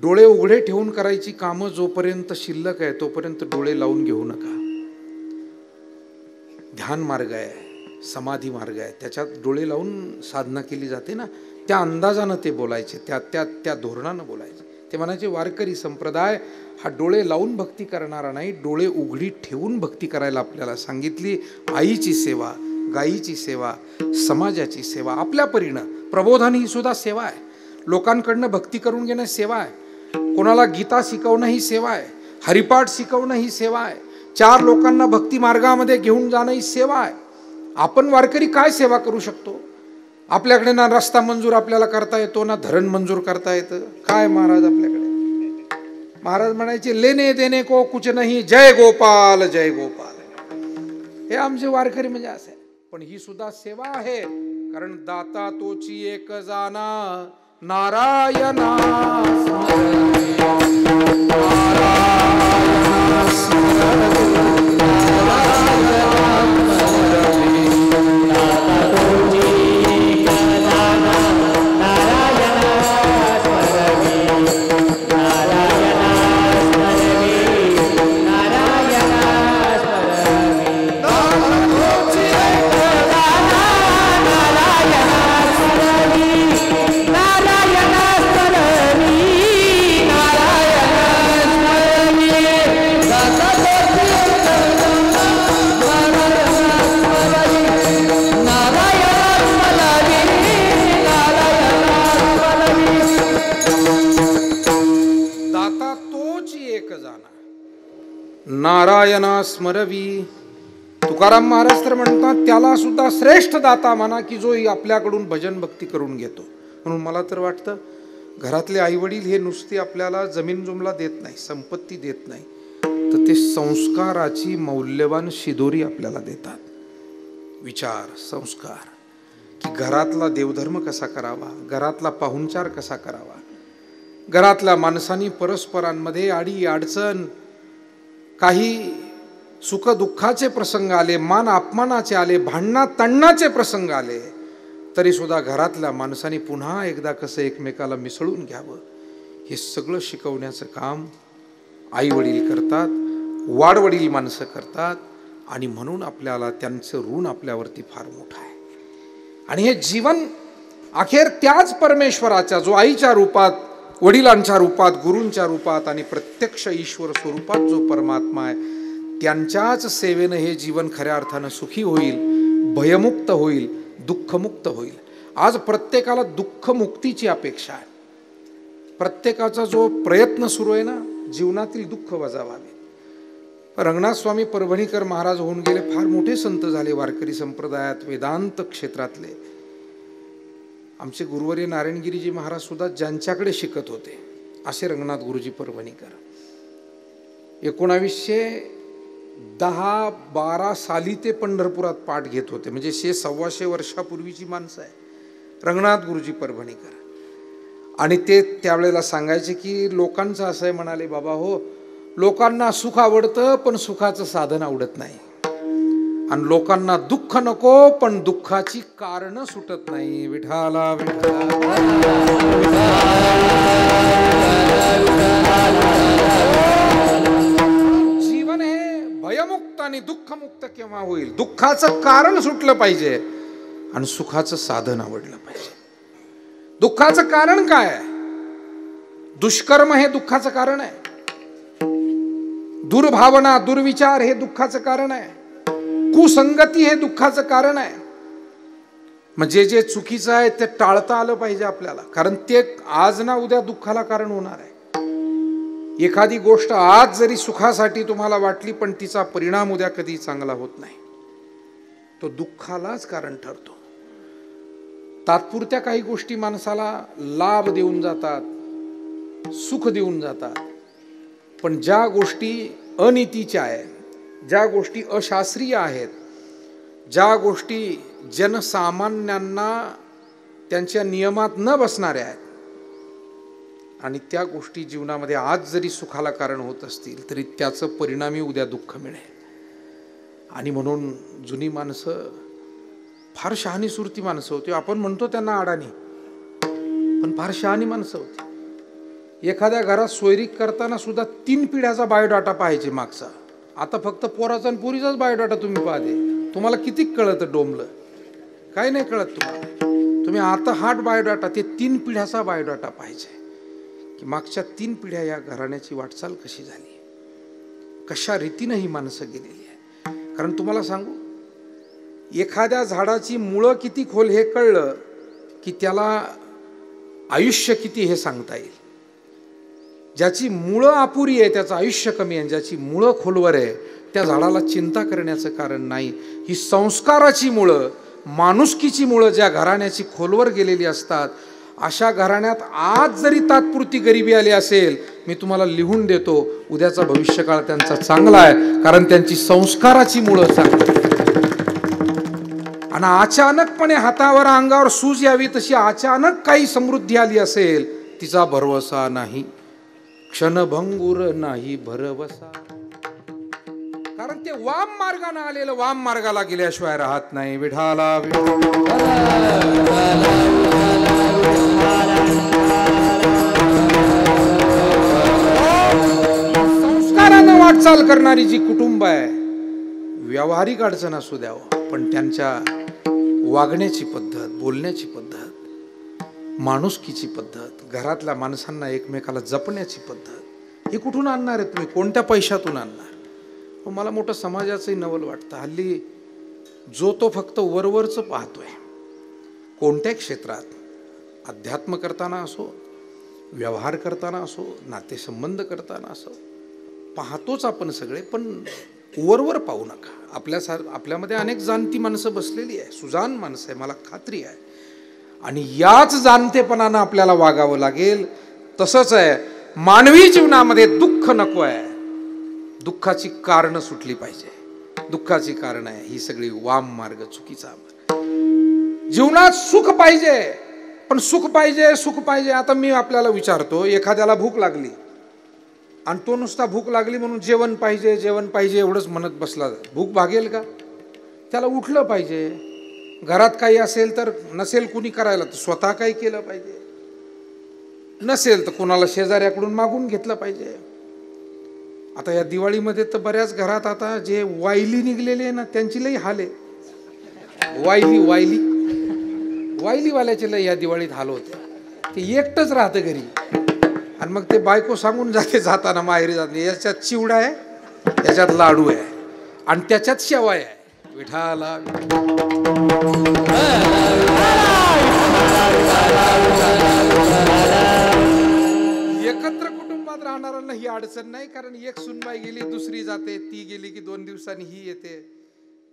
डोळे उघडे ठेवून करायची कामं जोपर्यंत शिल्लक आहे तोपर्यंत डोळे लावून घेऊ नका. ध्यान मार्ग आहे, समाधी मार्ग आहे, त्याच्यात डोळे लावून साधना केली जाते ना, त्या अंदाजानं ते बोलायचे, त्या धोरणानं बोलायचे. ते म्हणायचे वारकरी संप्रदाय हा डोळे लावून भक्ती करणारा नाही, डोळे उघडी ठेवून भक्ती करायला आपल्याला सांगितली. आईची सेवा, गायीची सेवा, समाजाची सेवा, आपल्या परीनं प्रबोधन ही सुद्धा सेवा आहे. लोकांकडनं भक्ती करून घेणं सेवा आहे. कोणाला गीता शिकवणं ही सेवा आहे, हरिपाठ शिकवणं ही सेवा आहे, 4 लोकांना भक्ती मार्गामध्ये घेऊन जाणं ही सेवा आहे. आपण वारकरी काय सेवा करू शकतो? आपल्याकडे ना रस्ता मंजूर आपल्याला करता येतो, ना धरण मंजूर करता येतं. काय महाराज आपल्याकडे? महाराज म्हणायचे लेने देने को कुछ नहीं, जय गोपाल जय गोपाल. हे आमचे वारकरी म्हणजे असं आहे. पण ही सुद्धा सेवा आहे, कारण दाता तोची एक जाना नारायणा नारायणा स्मरवी. तुकाराम महाराज तर म्हणतात त्याला सुद्धा श्रेष्ठ दाता म्हणा की जो आपल्याकडून भजन भक्ती करून घेतो. म्हणून मला तर वाटतं घरातले आईवडील हे नुसते आपल्याला जमीन जुमला देत नाही, संपत्ती देत नाही, तर ते संस्काराची मौल्यवान शिदोरी आपल्याला देतात. विचार, संस्कार, की घरातला देवधर्म कसा करावा, घरातला पाहुणचार कसा करावा, घरातल्या माणसांनी परस्परांमध्ये अडी अडचण, काही सुख दुःखाचे प्रसंग आले, मान अपमानाचे आले, भांडणा तण्णाचे प्रसंग आले, तरी सुद्धा घरातल्या माणसांनी पुन्हा एकदा कसं एकमेकाला मिसळून घ्यावं, हे सगळं शिकवण्याचं काम आई वडील करतात, वाडवडील माणसं करतात. आणि म्हणून आपल्याला त्यांचं ऋण आपल्यावरती फार मोठं आहे. आणि हे जीवन अखेर त्याच परमेश्वराच्या, जो आईच्या रूपात, वडिलांच्या रूपात, गुरूंच्या रूपात आणि प्रत्यक्ष ईश्वर स्वरूपात जो परमात्मा आहे, त्यांच्याच सेवेनं हे जीवन खऱ्या अर्थानं सुखी होईल, भयमुक्त होईल, दुःखमुक्त होईल. आज प्रत्येकाला दुःखमुक्तीची अपेक्षा आहे. प्रत्येकाचा जो प्रयत्न सुरू आहे ना, जीवनातील दुःख वजावावे. रंगनाथ स्वामी परभणीकर महाराज होऊन गेले, फार मोठे संत झाले वारकरी संप्रदायात, वेदांत क्षेत्रातले. आमचे गुरुवर्य नारायणगिरीजी महाराज सुद्धा ज्यांच्याकडे शिकत होते असे रंगनाथ गुरुजी परभणीकर. 1910-12 साली ते पंढरपुरात पाठ घेत होते. म्हणजे 100-125 वर्षापूर्वीची माणसं आहे रंगनाथ गुरुजी परभणीकर. आणि ते त्यावेळेला सांगायचे की लोकांचं असं आहे, म्हणाले बाबा हो, लोकांना सुख आवडतं पण सुखाचं साधन आवडत नाही, आणि लोकांना दुःख नको पण दुःखाची कारण सुटत नाही. विठाला जीवन हे भयमुक्त आणि दुःखमुक्त केव्हा होईल? दुःखाचं कारण सुटलं पाहिजे आणि सुखाचं साधन आवडलं पाहिजे. दुःखाचं कारण काय आहे? दुष्कर्म हे दुःखाचं कारण आहे, दुर्भावना, दुर्विचार हे दुःखाचं कारण आहे, कुसंगती हे दुःखाचं कारण आहे. म्हणजे जे चुकीचं आहे ते टाळता आलं पाहिजे आपल्याला, कारण ते आज ना उद्या दुःखाला कारण होणार आहे. एखादी गोष्ट आज जरी सुखासाठी तुम्हाला वाटली पण तिचा परिणाम उद्या कधी चांगला होत नाही, तो दुःखालाच कारण ठरतो. तात्पुरत्या काही गोष्टी माणसाला लाभ देऊन जातात, सुख देऊन जातात, पण ज्या गोष्टी अनितीच्या आहेत, ज्या गोष्टी अशास्त्रीय आहेत, ज्या गोष्टी जनसामान्यांना त्यांच्या नियमात न बसणाऱ्या आहेत, आणि त्या गोष्टी जीवनामध्ये आज जरी सुखाला कारण होत असतील तरी त्याचं परिणामी उद्या दुःख मिळेल. आणि म्हणून जुनी माणसं फार शहाणी सुरती माणसं होती. आपण म्हणतो त्यांना अडाणी, पण फार शहाणी माणसं होती. एखाद्या घरात सोयरीक करताना सुद्धा 3 पिढ्याचा बायोडाटा पाहायचे मागचा. आता फक्त पोराचा आणि पुरीचाच बायोडाटा तुम्ही पाहते. तुम्हाला किती कळतं डोंबलं? काय नाही कळत तुम्हाला. तुम्ही आता हार्ट बायोडाटा, ते 3 पिढ्याचा बायोडाटा पाहिजे की मागच्या 3 पिढ्या या घराण्याची वाटचाल कशी झाली, कशा रीतीनं ही माणसं गेलेली आहे. कारण तुम्हाला सांगू, एखाद्या झाडाची मुळं किती खोल हे कळलं की त्याला आयुष्य किती हे सांगता येईल. ज्याची मुळं अपुरी आहे त्याचं आयुष्य कमी आहे, ज्याची मुळं खोलवर आहे त्या झाडाला चिंता करण्याचं कारण नाही. ही संस्काराची मुळं, माणुसकीची मुळं ज्या घराण्याची खोलवर गेलेली असतात, अशा घराण्यात आज जरी तात्पुरती गरिबी आली असेल, मी तुम्हाला लिहून देतो, उद्याचा भविष्यकाळ त्यांचा चांगला आहे, कारण त्यांची संस्काराची मुळं चांगली. आणि अचानकपणे हातावर अंगावर सूज यावी तशी अचानक काही समृद्धी आली असेल, तिचा भरवसा नाही, क्षणभंगुर नाही भरवसा. कारण ते वाम मार्गाने आलेलं वाम मार्गाला गेल्याशिवाय राहत नाही. विठाला संस्कारानं वाटचाल करणारी जी कुटुंब आहे, व्यावहारिक अडचण असू द्यावं पण त्यांच्या वागण्याची पद्धत, बोलण्याची पद्धत, माणुसकीची पद्धत, घरातल्या माणसांना एकमेकाला जपण्याची पद्धत, ही कुठून आणणार आहे तुम्ही? कोणत्या पैशातून आणणार? मला मोठं समाजाचंही नवल वाटतं. हल्ली जो तो फक्त वरवरचं पाहतोय. कोणत्या क्षेत्रात, अध्यात्म करताना असो, व्यवहार करताना असो, नातेसंबंध करताना असो, पाहतोच आपण सगळे, पण वरवर पाहू नका. आपल्यामध्ये अनेक जाणती माणसं बसलेली आहे, सुजान माणसं आहे, मला खात्री आहे. आणि याच जाणतेपणानं आपल्याला वागावं लागेल. तसंच आहे, मानवी जीवनामध्ये दुःख नको आहे, दुःखाची कारणं सुटली पाहिजे. दुःखाची कारण आहे ही सगळी वाम मार्ग, चुकीचा मार्ग. जीवनात सुख पाहिजे, पण सुख पाहिजे. आता मी आपल्याला विचारतो, एखाद्याला भूक लागली आणि तो नुसता भूक लागली म्हणून जेवण पाहिजे एवढंच म्हणत बसला, भूक भागेल का? त्याला उठलं पाहिजे. घरात काही असेल तर, नसेल कुणी करायला तर स्वतः काही केलं पाहिजे, नसेल तर कोणाला शेजाऱ्याकडून मागून घेतलं पाहिजे. आता या दिवाळीमध्ये तर बऱ्याच घरात आता जे वायली निघलेले आहे ना, त्यांची लई हाल आहे. वायलीवाल्याचे लई या दिवाळीत हाल होते. ते एकटंच राहतं घरी आणि मग ते बायको सांगून जाताना माहेरी जाते, याच्यात चिवडा आहे, याच्यात लाडू आहे आणि त्याच्यात शेवाय आहे. विठाला एकत्र कुटुंबात राहणाऱ्यांना ही अडचण नाही, कारण एक सुनबाई गेली दुसरी जाते, ती गेली की 2 दिवसांनी ही येते.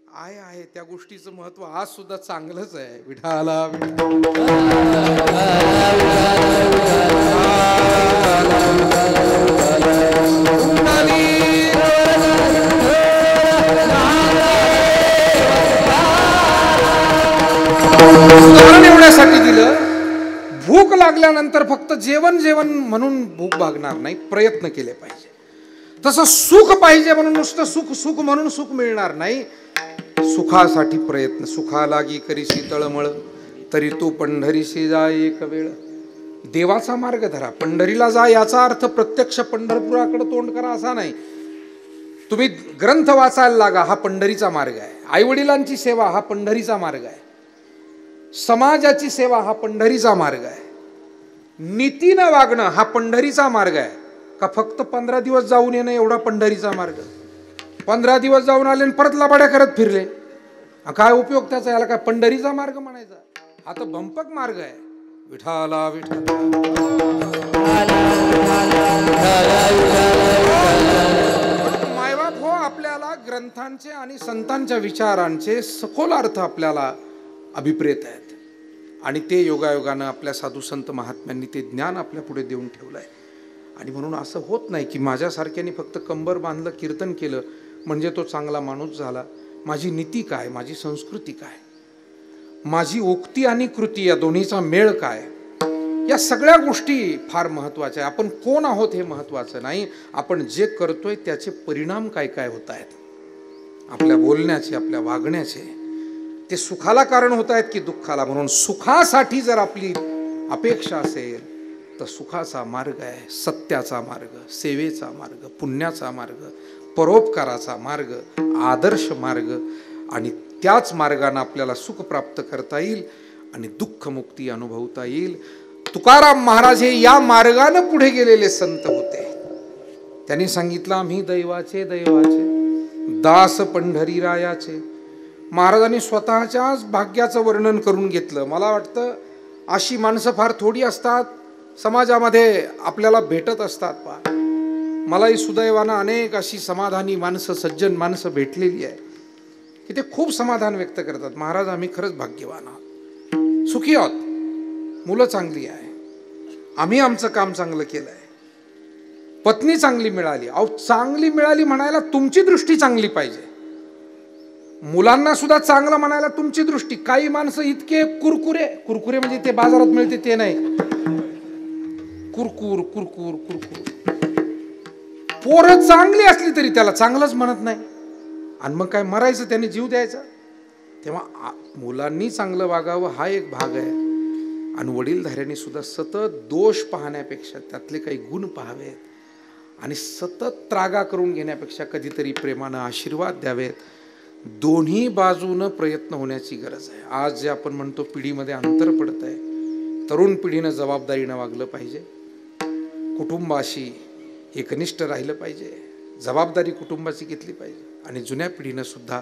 आहे त्या गोष्टीचं महत्व आज सुद्धा चांगलंच आहे. विठाला एवढ्यासाठी दिलं, भूक लागल्यानंतर फक्त जेवण म्हणून भूक भागणार नाही, प्रयत्न केले पाहिजे. तसं सुख पाहिजे म्हणून नुसतं सुख म्हणून सुख मिळणार नाही. सुखासाठी प्रयत्न. सुखा लागी करीशी तळमळ, तरी तू पंढरीशी जा एक वेळ. देवाचा मार्ग धरा, पंढरीला जा. याचा अर्थ प्रत्यक्ष पंढरपुराकडे तोंड करा असा नाही. तुम्ही ग्रंथ वाचायला लागा, हा पंढरीचा मार्ग आहे. आई वडिलांची सेवा हा पंढरीचा मार्ग आहे. समाजाची सेवा हा पंढरीचा मार्ग आहे. नीतीनं वागणं हा पंढरीचा मार्ग आहे. का फक्त 15 दिवस जाऊन येणं एवढा पंढरीचा मार्ग? 15 दिवस जाऊन आले आणि परत लाबाड्या करत फिरले, काय उपयोग त्याचा? याला काय पंढरीचा मार्ग म्हणायचा? हा तर भंपक मार्ग आहे. विठाला मायबाप हो, आपल्याला ग्रंथांचे आणि संतांच्या विचारांचे सखोल अर्थ आपल्याला अभिप्रेत आहेत आणि ते योगायोगानं आपल्या साधू संत महात्म्यांनी ते ज्ञान आपल्या पुढे देऊन ठेवलं आहे. आणि म्हणून असं होत नाही की माझ्यासारख्याने फक्त कंबर बांधलं, कीर्तन केलं म्हणजे तो चांगला माणूस झाला. माझी नीती काय, माझी संस्कृती काय, माझी उक्ती आणि कृती या दोन्हीचा मेळ काय, या सगळ्या गोष्टी फार महत्त्वाच्या आहे. आपण कोण आहोत हे महत्त्वाचं नाही, आपण जे करतोय त्याचे परिणाम काय काय होत आहेत, आपल्या बोलण्याचे, आपल्या वागण्याचे, ते सुखाला कारण होत आहेत की दुःखाला. म्हणून सुखासाठी जर आपली अपेक्षा असेल तर सुखाचा मार्ग आहे सत्याचा मार्ग, सेवेचा मार्ग, पुण्याचा मार्ग, परोपकाराचा मार्ग, आदर्श मार्ग. आणि त्याच मार्गाने आपल्याला सुख प्राप्त करता येईल आणि दुःखमुक्ती अनुभवता येईल. तुकाराम महाराज हे या मार्गाने पुढे गेलेले संत होते. त्यांनी सांगितलं, आम्ही दैवाचे दास पंढरीरायाचे. महाराजांनी स्वतःच्याच भाग्याचं वर्णन करून घेतलं. मला वाटतं अशी माणसं फार थोडी असतात, समाजामध्ये आपल्याला भेटत असतात. मलाही सुदैवानं अनेक अशी समाधानी माणसं, सज्जन माणसं भेटलेली आहे की ते खूप समाधान व्यक्त करतात. महाराज आम्ही खरंच भाग्यवान आहोत, सुखी आहोत, मुलं चांगली आहे, आम्ही आमचं काम चांगलं केलं आहे, पत्नी चांगली मिळाली. अहो चांगली मिळाली म्हणायला तुमची दृष्टी चांगली पाहिजे, मुलांना सुद्धा चांगलं म्हणायला तुमची दृष्टी. काही माणसं इतके कुरकुरे म्हणजे ते बाजारात मिळते ते नाही, कुरकुर पोरं चांगली असली तरी त्याला चांगलंच म्हणत नाही आणि मग काय मरायचं, त्याने जीव द्यायचा. तेव्हा मुलांनी चांगलं वागावं हा एक भाग आहे. आणि वडीलधाऱ्यांनी सुद्धा सतत दोष पाहण्यापेक्षा त्यातले काही गुण पाहावेत आणि सतत त्रागा करून घेण्यापेक्षा कधीतरी प्रेमानं आशीर्वाद द्यावेत. दोन्ही बाजूनं प्रयत्न होण्याची गरज आहे. आज जे आपण म्हणतो पिढीमध्ये अंतर पडत आहे, तरुण पिढीनं जबाबदारीनं वागलं पाहिजे, कुटुंबाशी एकनिष्ठ राहिलं पाहिजे, जबाबदारी कुटुंबाची घेतली पाहिजे. आणि जुन्या पिढीनं सुद्धा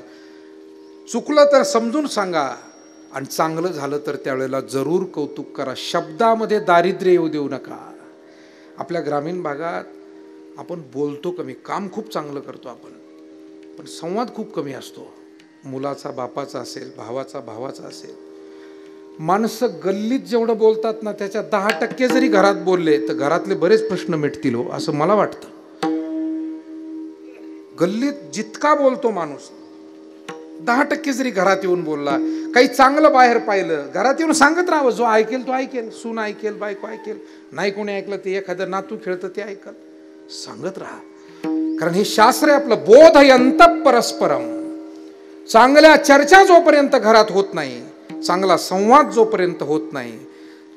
चुकलं तर समजून सांगा आणि चांगलं झालं तर त्यावेळेला जरूर कौतुक करा. शब्दामध्ये दारिद्र्य येऊ देऊ नका. आपल्या ग्रामीण भागात आपण बोलतो कमी, काम खूप चांगलं करतो आपण, पण संवाद खूप कमी असतो. मुलाचा बापाचा असेल, भावाचा भावाचा असेल. माणसं गल्लीत जेवढं बोलतात ना त्याच्या 10% जरी घरात बोलले तर घरातले बरेच प्रश्न मिटतील हो, असं मला वाटतं. गल्लीत जितका बोलतो माणूस 10% जरी घरात येऊन बोलला, काही चांगलं बाहेर पाहिलं, घरात येऊन सांगत राहावं. जो ऐकेल तो ऐकेल, सून ऐकेल, बायको ऐकेल, नाही कोणी ऐकलं ते एखादं नातू खेळतं ते ऐकल, सांगत राहा. कारण हे शास्त्र आहे आपलं, बोधयंत परस्परम. चांगल्या चर्चा जोपर्यंत घरात होत नाही, चांगला संवाद जोपर्यंत होत नाही,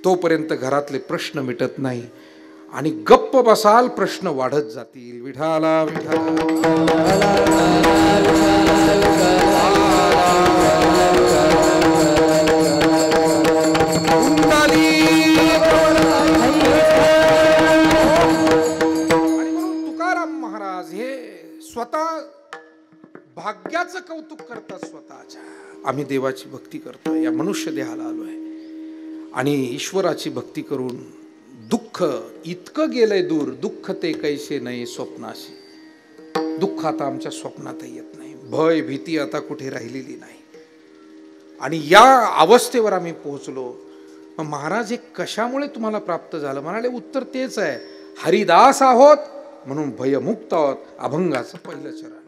तोपर्यंत घरातले प्रश्न मिटत नाही. आणि गप्प बसाल प्रश्न वाढत जातील. विठाला विठाला. स्वतः भाग्याचं कौतुक करतात स्वतःच्या. आम्ही देवाची भक्ती करतोय, या मनुष्य देहाला आलोय आणि ईश्वराची भक्ती करून दुःख इतकं गेलंय दूर. दुःख ते कैसे नाही स्वप्नाशी. दुःख आता आमच्या स्वप्नातही येत नाही. भय भीती आता कुठे राहिलेली नाही. आणि या अवस्थेवर आम्ही पोहोचलो. महाराज हे कशामुळे तुम्हाला प्राप्त झालं? म्हणाले उत्तर तेच आहे, हरिदास आहोत म्हणून भयमुक्त आहोत. अभंगाचं पहिलं चरण.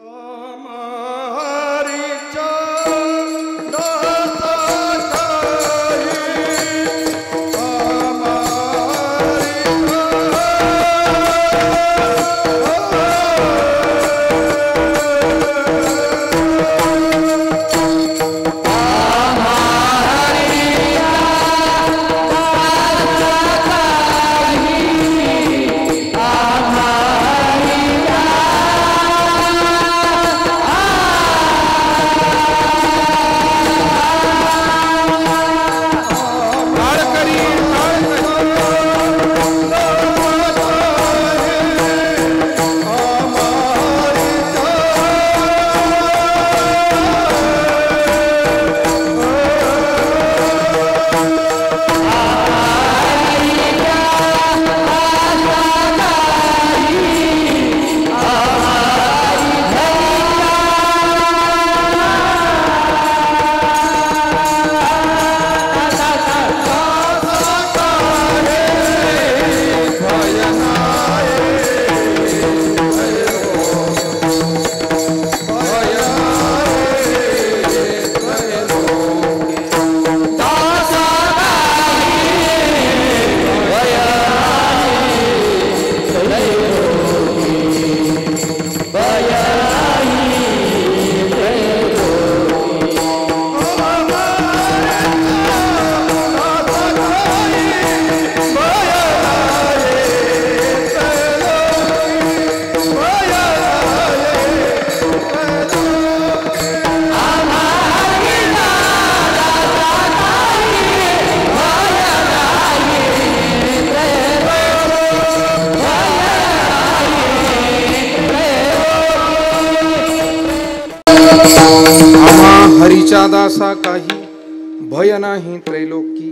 हरीच्या दासा काही भय नाही त्रैलोकी.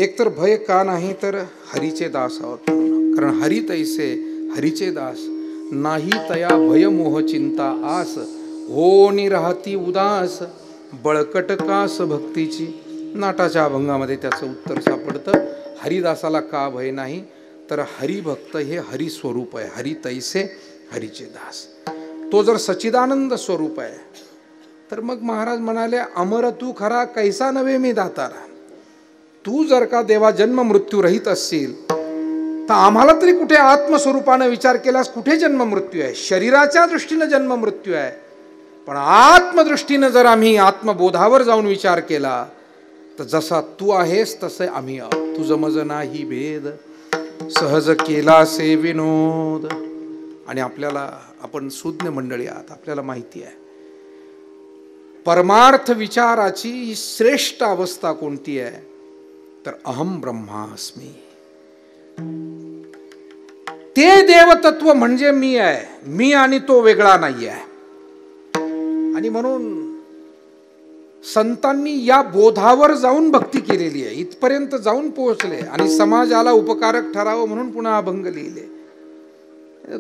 एकतर भय का नाही तर हरीचे दास आहोत म्हणून. कारण हरी तैसे हरीचे दास नाही तया भय मोह चिंता आस. होनी राहती उदास बळकट कास भक्तीची. नाटाच्या अभंगामध्ये त्याचं उत्तर सापडतं. हरिदासाला का भय नाही तर हरिभक्त हे हरी स्वरूप आहे. हरी तैसे हरीचे दास. तो जर सच्चिदानंद स्वरूप आहे तर मग महाराज म्हणाले, अमर तू खरा कैसा नव्हे मी दातारा. तू जर का देवा जन्म मृत्यू रहित असशील तर आम्हाला तरी कुठे आत्मस्वरूपाने विचार केलास कुठे जन्म मृत्यू आहे? शरीराच्या दृष्टीने जन्म मृत्यू आहे, पण आत्मदृष्टीने जर आम्ही आत्मबोधावर जाऊन विचार केला तर जसा तू आहेस तसे आम्ही आहोत. तुझं मज नाही भेद सहज केला से विनोद. आणि आपल्याला, आपण सुज्ञ मंडळी आहात, आपल्याला माहिती आहे परमार्थ विचाराची श्रेष्ठ अवस्था कोणती आहे तर अहम ब्रह्मास्मी. ते देवतत्व म्हणजे मी आहे. मी आणि तो वेगळा नाही आहे. आणि म्हणून संतांनी या बोधावर जाऊन भक्ती केलेली आहे. इथपर्यंत जाऊन पोहोचले आणि समाजाला उपकारक ठरावं म्हणून पुन्हा अभंग लिहिले.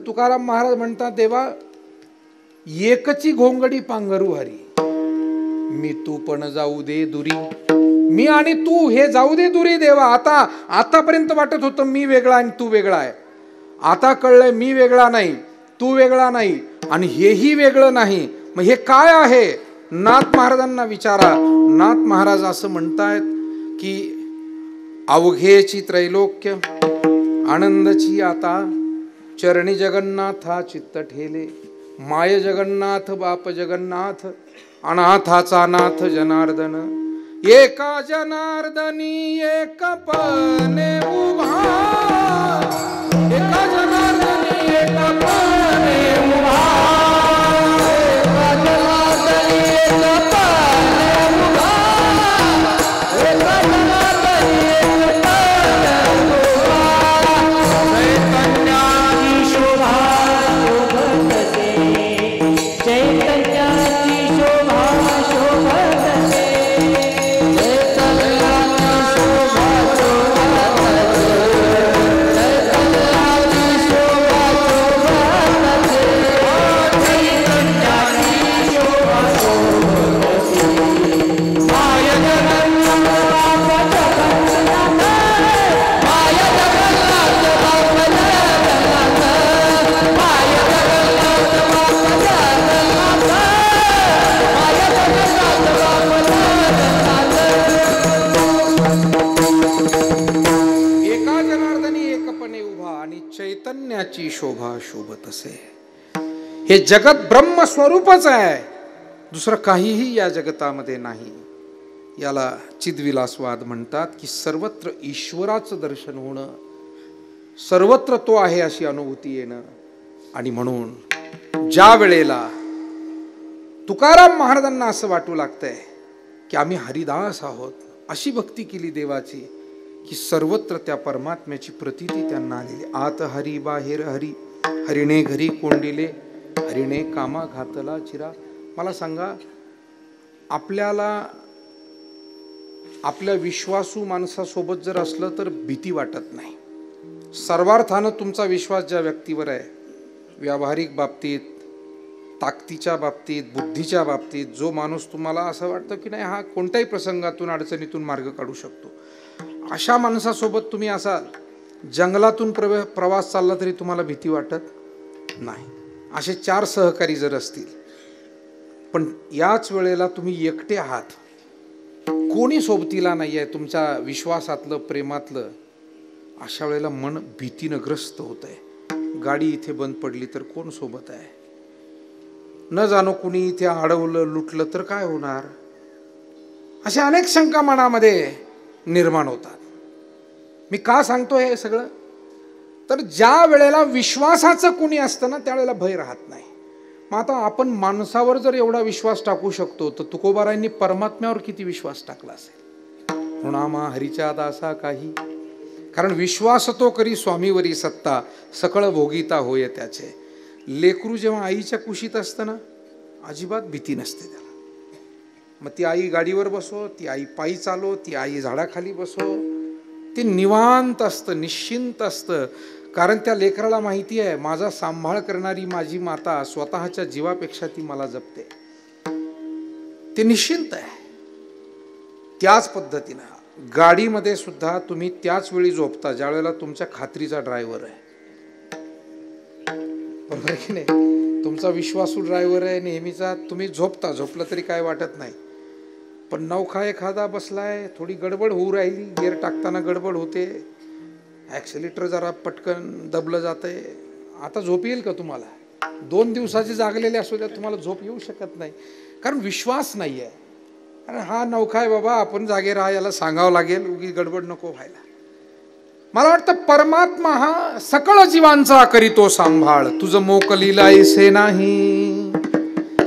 तुकाराम महाराज म्हणतात, देवा एकची घोंगडी पांघरू हरी, मी तू पण जाऊ दे दुरी, मी आणि तू हे जाऊ दे दुरी देवा. आतापर्यंत वाटत होतं मी वेगळा आणि तू वेगळा आहे, आता कळलंय मी वेगळा नाही, तू वेगळा नाही आणि हेही वेगळं नाही. मग हे काय आहे? नाथ महाराजांना विचारा. नाथ महाराज असं म्हणतायत की अवघेची त्रैलोक्य आनंदची आता, चरणी जगन्नाथा चित्त ठेले, माय जगन्नाथ बाप जगन्नाथ, अनाथाचा नाथ जनार्दन, एका जनार्दनी एक पणे उभा, एका जनार्दनी एक पणे उभा, एका जनार्दनी एक पणे उभा, एका जनार्दनी एक पणे उभा, चैतन्याची शोभा शोभतसे, चैतन्याची शोभा शोभतसे, चैतन्याची शोभा शोभत असे. हे जगत ब्रह्म स्वरूपच आहे, दुसरं काहीही या जगतामध्ये नाही. याला चिद्विलासवाद म्हणतात की सर्वत्र ईश्वराचं दर्शन होणं, सर्वत्र तो आहे अशी अनुभूती येणं. आणि म्हणून ज्या वेळेला तुकाराम महाराजांना असं वाटू लागतंय की आम्ही हरिदास आहोत, अशी भक्ती केली देवाची की सर्वत्र त्या परमात्म्याची प्रतीती त्यांना आलेली. आत हरी बाहेर हरी, हरिणे घरी कोंडिले, हरिणे कामा घातला चिरा. मला सांगा, आपल्याला आपल्या विश्वासू माणसासोबत जर असलं तर भीती वाटत नाही. सर्वार्थानं तुमचा विश्वास ज्या व्यक्तीवर आहे, व्यावहारिक बाबतीत, ताकदीच्या बाबतीत, बुद्धीच्या बाबतीत, जो माणूस तुम्हाला असं वाटतं की नाही हा कोणत्याही प्रसंगातून अडचणीतून मार्ग काढू शकतो, अशा माणसासोबत तुम्ही असा जंगलातून प्रवास चालला तरी तुम्हाला भीती वाटत नाही. असे 4 सहकारी जर असतील, पण याच वेळेला तुम्ही एकटे आहात, कोणी सोबतीला नाही आहे तुमच्या विश्वासातलं, प्रेमातलं, अशा वेळेला मन भीतीनं ग्रस्त होत आहे. गाडी इथे बंद पडली तर कोण सोबत आहे, न जाणो कुणी इथे अडवलं लुटलं तर काय होणार, अशा अनेक शंका मनामध्ये निर्माण होतात. मी का सांगतो हे सगळं, तर ज्या वेळेला विश्वासाचं कुणी असतं ना त्यावेळेला भय राहत नाही. मग आता आपण माणसावर जर एवढा विश्वास टाकू शकतो तर तुकोबारायांनी परमात्म्यावर किती विश्वास टाकला असेल. म्हणा हरीच्या दासा काही, कारण विश्वास तो करी स्वामीवरी सत्ता, सकळ भोगीता होय त्याचे. लेकरू जेव्हा आईच्या कुशीत असतं ना, अजिबात भीती नसते त्याला. मग ती आई गाडीवर बसो, ती आई पायी चालो, ती आई झाडाखाली बसो, ते निवांत असतं, निश्चिंत असतं. कारण त्या लेकराला माहिती आहे माझा सांभाळ करणारी माझी माता स्वतःच्या जीवापेक्षा ती मला जपते. ते निश्चिंत आहे. त्याच पद्धतीनं गाडीमध्ये सुद्धा तुम्ही त्याच वेळी झोपता ज्या वेळेला तुमच्या खात्रीचा ड्रायव्हर आहे, बरोबर की नाही. तुमचा विश्वासू ड्रायव्हर आहे नेहमीचा, तुम्ही झोपता, झोपलं तरी काय वाटत नाही. पण नौखा एखादा बसलाय, थोडी गडबड होऊ राहिली, गिअर टाकताना गडबड होते, ॲक्सिलेटर जरा पटकन दबलं जातंय, आता झोप येईल का तुम्हाला? 2 दिवसाचे जागलेले असू द्या, तुम्हाला झोप येऊ शकत नाही, कारण विश्वास नाही आहे. अरे हा नौखा आहे बाबा, आपण जागे राहा, याला सांगावं लागेल, उगी गडबड नको व्हायला. मला वाटतं परमात्मा हा सकळ जीवांचा करीतो सांभाळ, तुझं मोकलीला ऐसे नाही.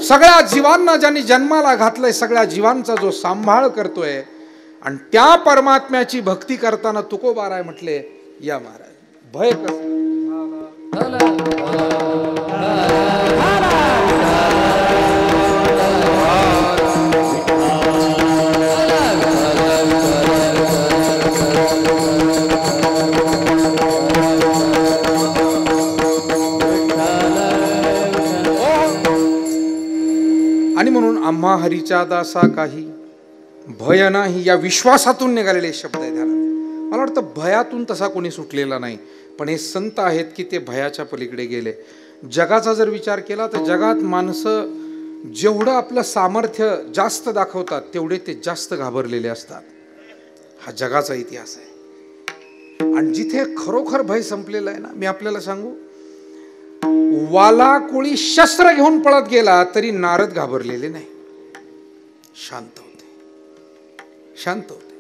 सगळ्या जीवांना ज्यांनी जन्माला घातलंय, सगळ्या जीवांचा जो सांभाळ करतोय, आणि त्या परमात्म्याची भक्ती करताना तुकोबाराय म्हटले, या महाराज भय कसं आम्हा हरीच्या दासा काही भय नाही, या विश्वासातून निघालेले शब्द आहे ध्यानात. मला वाटतं भयातून तसा कोणी सुटलेला नाही, पण हे संत आहेत की ते भयाच्या पलीकडे गेले. जगाचा जर विचार केला तर जगात माणसं जेवढं आपलं सामर्थ्य जास्त दाखवतात तेवढे ते जास्त घाबरलेले असतात. हा जगाचा इतिहास आहे. आणि जिथे खरोखर भय संपलेला आहे ना, मी आपल्याला सांगू, वाला कोळी शस्त्र घेऊन पळत गेला तरी नारद घाबरलेले नाही, शांत होते, शांत होते.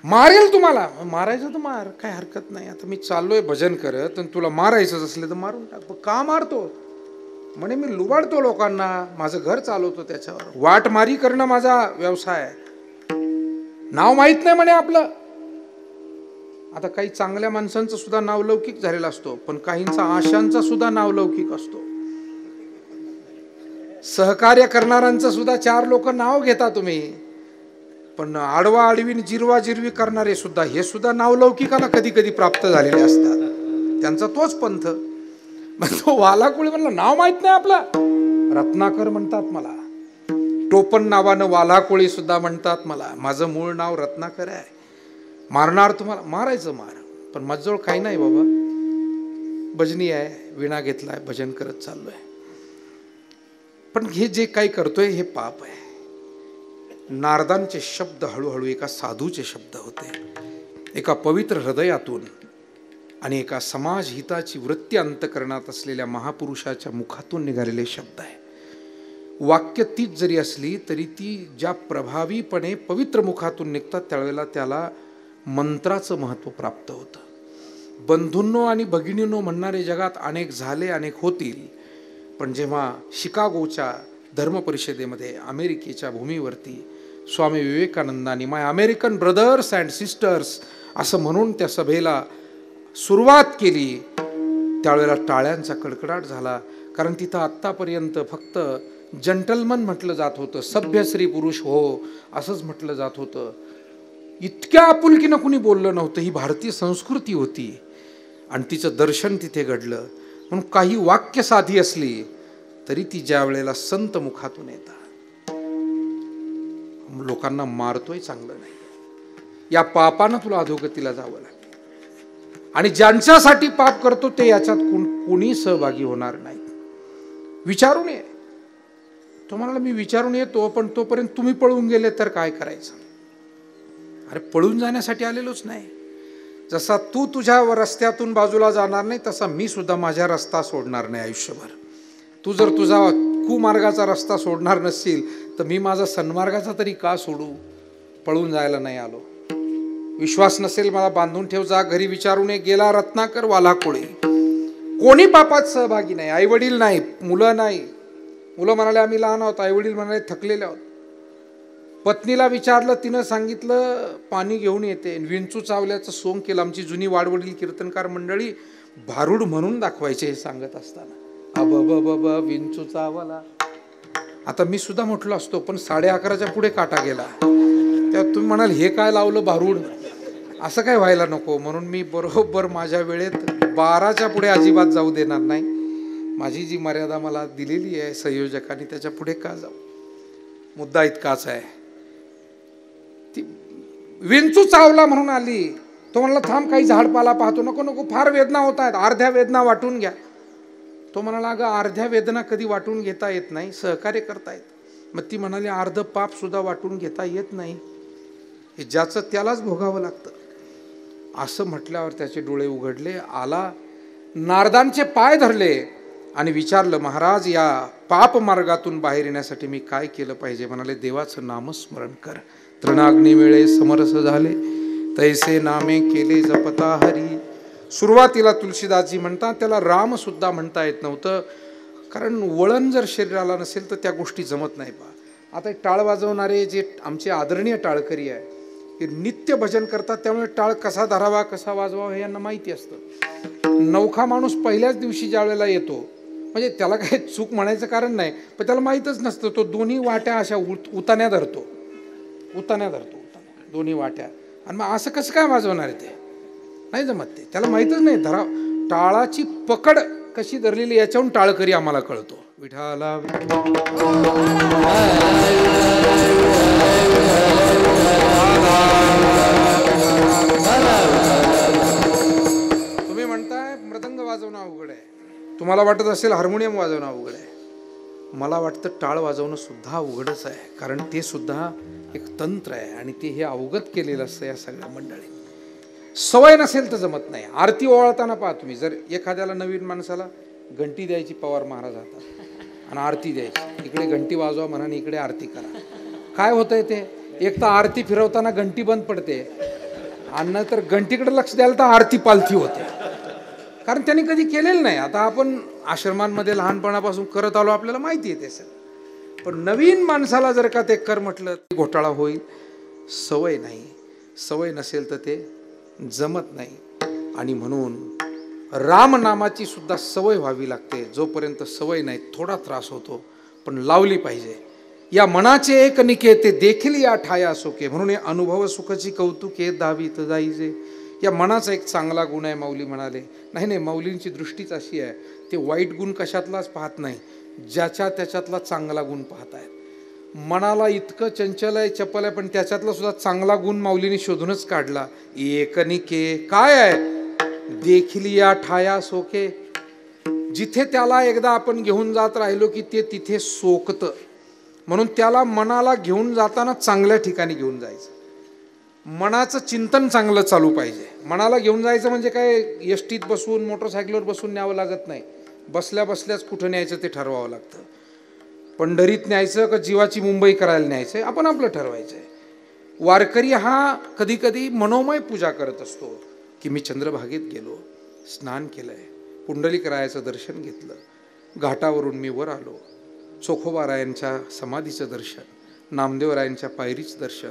मारेल तुम्हाला, मारायचं तर मार, काय हरकत नाही. आता मी चाललोय भजन करत आणि तुला मारायचं असलं तर मारून टाक. का मारतो म्हणे, मी लुबाडतो लोकांना, माझं घर चालवतो त्याच्यावर, वाटमारी करणं माझा व्यवसाय आहे, नाव माहित नाही म्हणे आपलं. आता काही चांगल्या माणसांचं सुद्धा नाव लौकिक झालेला असतो, पण काहींचा आशांचा सुद्धा नाव लौकिक असतो. सहकार्य करणाऱ्यांचं सुद्धा 4 लोक नाव घेता तुम्ही, पण आडवा आडवी जिरवा जिरवी करणारे सुद्धा, हे सुद्धा नाव लौकिकाला कधी कधी प्राप्त झालेले असतात. त्यांचा तोच पंथ. मग तो वालाकुळी म्हणला, नाव माहित नाही आपलं, रत्नाकर म्हणतात मला, टोपण नावानं वालाकुळी सुद्धा म्हणतात मला, माझं मूळ नाव रत्नाकर आहे, मारणार तुम्हाला, मारायचं मार, पण माझ्याजवळ काही नाही बाबा, भजनी आहे, विणा घेतलाय, भजन करत चाललोय. पण हे जे काही करतोय हे पाप आहे. नारदांचे शब्द हळूहळू एका साधूचे शब्द होते, एका पवित्र हृदयातून आणि एका समाज हिताची वृत्ती अंतःकरणात असलेल्या महापुरुषाच्या मुखातून निघालेले शब्द आहे. वाक्य तीच जरी असली तरी ती ज्या प्रभावीपणे पवित्र मुखातून निघतात त्यावेळेला त्याला मंत्राचं महत्त्व प्राप्त होतं. बंधूंनो आणि भगिनींनो म्हणणारे जगात अनेक झाले, अनेक होतील, पण जेव्हा शिकागोच्या धर्म परिषदेमध्ये अमेरिकेच्या भूमीवरती स्वामी विवेकानंदांनी माय अमेरिकन ब्रदर्स अँड सिस्टर्स असं म्हणून त्या सभेला सुरुवात केली, त्यावेळेला टाळ्यांचा कडकडाट झाला. कारण तिथं आत्तापर्यंत फक्त जंटलमन म्हटलं जात होतं, सभ्य स्त्री पुरुष हो असंच म्हटलं जात होतं. इतक्या आपुलकीनं कुणी बोललं नव्हतं. ही भारतीय संस्कृती होती आणि तिचं दर्शन तिथे घडलं. म्हणून काही वाक्य साधी असली तरी ती ज्या वेळेला संत मुखातून येतात, लोकांना मारतोय चांगलं नाही, या पापानं तुला अधोगतीला जावं लागेल. आणि ज्यांच्यासाठी पाप करतो ते याच्यात कोणी सहभागी होणार नाही. विचारून ये. तो म्हणाला मी विचारून येतो, पण तोपर्यंत तुम्ही पळून गेले तर काय करायचं. अरे पळून जाण्यासाठी आलेलोच नाही. जसा तू तुझ्या रस्त्यातून बाजूला जाणार नाही तसा मी सुद्धा माझ्या रस्ता सोडणार नाही आयुष्यभर. तू जर तुझा कुमार्गाचा रस्ता सोडणार नसशील तर मी माझा सन्मार्गाचा तरी का सोडू. पळून जायला नाही आलो. विश्वास नसेल मला बांधून ठेव, जा घरी विचारून ये. गेला रत्नाकर वालाकुळे. कोणी पापात सहभागी नाही. आई वडील नाही, मुलं नाही. मुलं म्हणाले आम्ही लहान आहोत, आई वडील म्हणाले थकलेले आहोत. पत्नीला विचारलं, तिनं सांगितलं पाणी घेऊन येते. विंचू चावल्याचं सोंग केलं. आमची जुनी वाडवडील कीर्तनकार मंडळी भारूड म्हणून दाखवायचे हे सांगत असताना. अब विंचू चावला. आता मी सुद्धा म्हटलो असतो, पण 11:30च्या पुढे काटा गेला. तेव्हा तुम्ही म्हणाल हे काय लावलं भारूड, असं काय व्हायला नको. म्हणून मी बरोबर माझ्या वेळेत 12च्या पुढे अजिबात जाऊ देणार नाही. माझी जी मर्यादा मला दिलेली आहे संयोजकांनी, त्याच्या पुढे का जाऊ. मुद्दा इतकाच आहे. ती विंचू चावला म्हणून आली. तो म्हणला थांब काही झाडपाला पाहतो. नको नको फार वेदना होत आहेत, अर्ध्या वेदना वाटून घ्या. तो म्हणाला अगं अर्ध्या वेदना कधी वाटून घेता येत नाही, सहकार्य करता येत. मग ती म्हणाली अर्ध पाप सुद्धा वाटून घेता येत नाही, हे ज्याचं त्यालाच भोगावं लागतं. असं म्हटल्यावर त्याचे डोळे उघडले. आला, नारदांचे पाय धरले आणि विचारलं महाराज या पाप मार्गातून बाहेर येण्यासाठी मी काय केलं पाहिजे. म्हणाले देवाचं नामस्मरण कर. तृणाग्नी वेळे समरस झाले तैसे नामे केले जपता हरी. सुरुवातीला तुलसीदासजी म्हणतात त्याला राम सुद्धा म्हणता येत नव्हतं, कारण वळण जर शरीराला नसेल तर त्या गोष्टी जमत नाही. पहा आता टाळ वाजवणारे जे आमचे आदरणीय टाळकरी आहे हे नित्य भजन करतात, त्यामुळे टाळ कसा धरावा कसा वाजवावा हे यांना माहिती असतं. नवखा माणूस पहिल्याच दिवशी ज्या वेळेला येतो, म्हणजे त्याला काही चूक म्हणायचं कारण नाही, पण त्याला माहीतच नसतं. तो दोन्ही वाट्या अशा उतान्या धरतो दोन्ही वाट्या. आणि मग असं कसं काय वाजवणार आहे ते नाही जमत. ते त्याला माहीतच नाही. टाळाची पकड कशी धरलेली याच्याहून टाळकरी आम्हाला कळतो. विठाला तुम्ही म्हणताय मृदंग वाजवणं अवघड आहे, तुम्हाला वाटत असेल हार्मोनियम वाजवणं अवघड आहे. मला वाटतं टाळ वाजवणं सुद्धा अवघडच आहे, कारण ते सुद्धा एक तंत्र आहे आणि ते हे अवगत केलेलं असतं या सगळ्या मंडळी. सवय नसेल तर जमत नाही. आरती ओवाळताना पहा तुम्ही, जर एखाद्याला नवीन माणसाला घंटी द्यायची, पवार महाराज हातात आणि आरती द्यायची, इकडे घंटी वाजवा म्हणा आणि इकडे आरती करा, काय होतंय ते? एक तर आरती फिरवताना घंटी बंद पडते आणि नंतर घंटीकडे लक्ष द्यायला तर आरती पालथी होते, कारण त्यांनी कधी केलेलं नाही. आता आपण आश्रमांमध्ये लहानपणापासून करत आलो, आपल्याला माहिती आहे ते सर. पण नवीन माणसाला जर का ते कर म्हटलं घोटाळा होईल. सवय नाही, सवय नसेल तर ते जमत नाही. आणि म्हणून रामनामाची सुद्धा सवय व्हावी लागते. जोपर्यंत सवय नाही थोडा त्रास होतो, पण लावली पाहिजे. या मनाचे एक निके ते देखील या ठाया सुखे, म्हणून अनुभव सुखची कौतुके दावीत जाईजे. या मनाचा एक चांगला गुण आहे, माऊली म्हणाले. नाही, माऊलींची दृष्टीच अशी आहे, ते वाईट गुण कशातलाच पाहत नाही, ज्याच्या त्याच्यातला चांगला गुण पाहत आहेत. मनाला इतकं चंचल आहे, चपल आहे, पण त्याच्यातला सुद्धा चांगला गुण माऊलीने शोधूनच काढला. एकनिके काय आहे? देखील या ठाया सोके. जिथे त्याला एकदा आपण घेऊन जात राहिलो की ते तिथे सोकतं. म्हणून त्याला मनाला घेऊन जाताना चांगल्या ठिकाणी घेऊन जायचं. मनाचं चिंतन चांगलं चालू पाहिजे. मनाला घेऊन जायचं म्हणजे काय एसटीत बसून मोटरसायकलवर बसून न्यावं लागत नाही. बसल्या बसल्याच कुठं न्यायचं ते ठरवावं लागतं. पंढरीत न्यायचं का जीवाची मुंबई करायला न्यायचं आपण आपलं ठरवायचं आहे. वारकरी हा कधी कधी मनोमय पूजा करत असतो की मी चंद्रभागेत गेलो, स्नान केलंय, पुंडलिकरायाचं दर्शन घेतलं, घाटावरून मी वर आलो, चोखोबारायांच्या समाधीचं दर्शन, नामदेवरायांच्या पायरीचं दर्शन,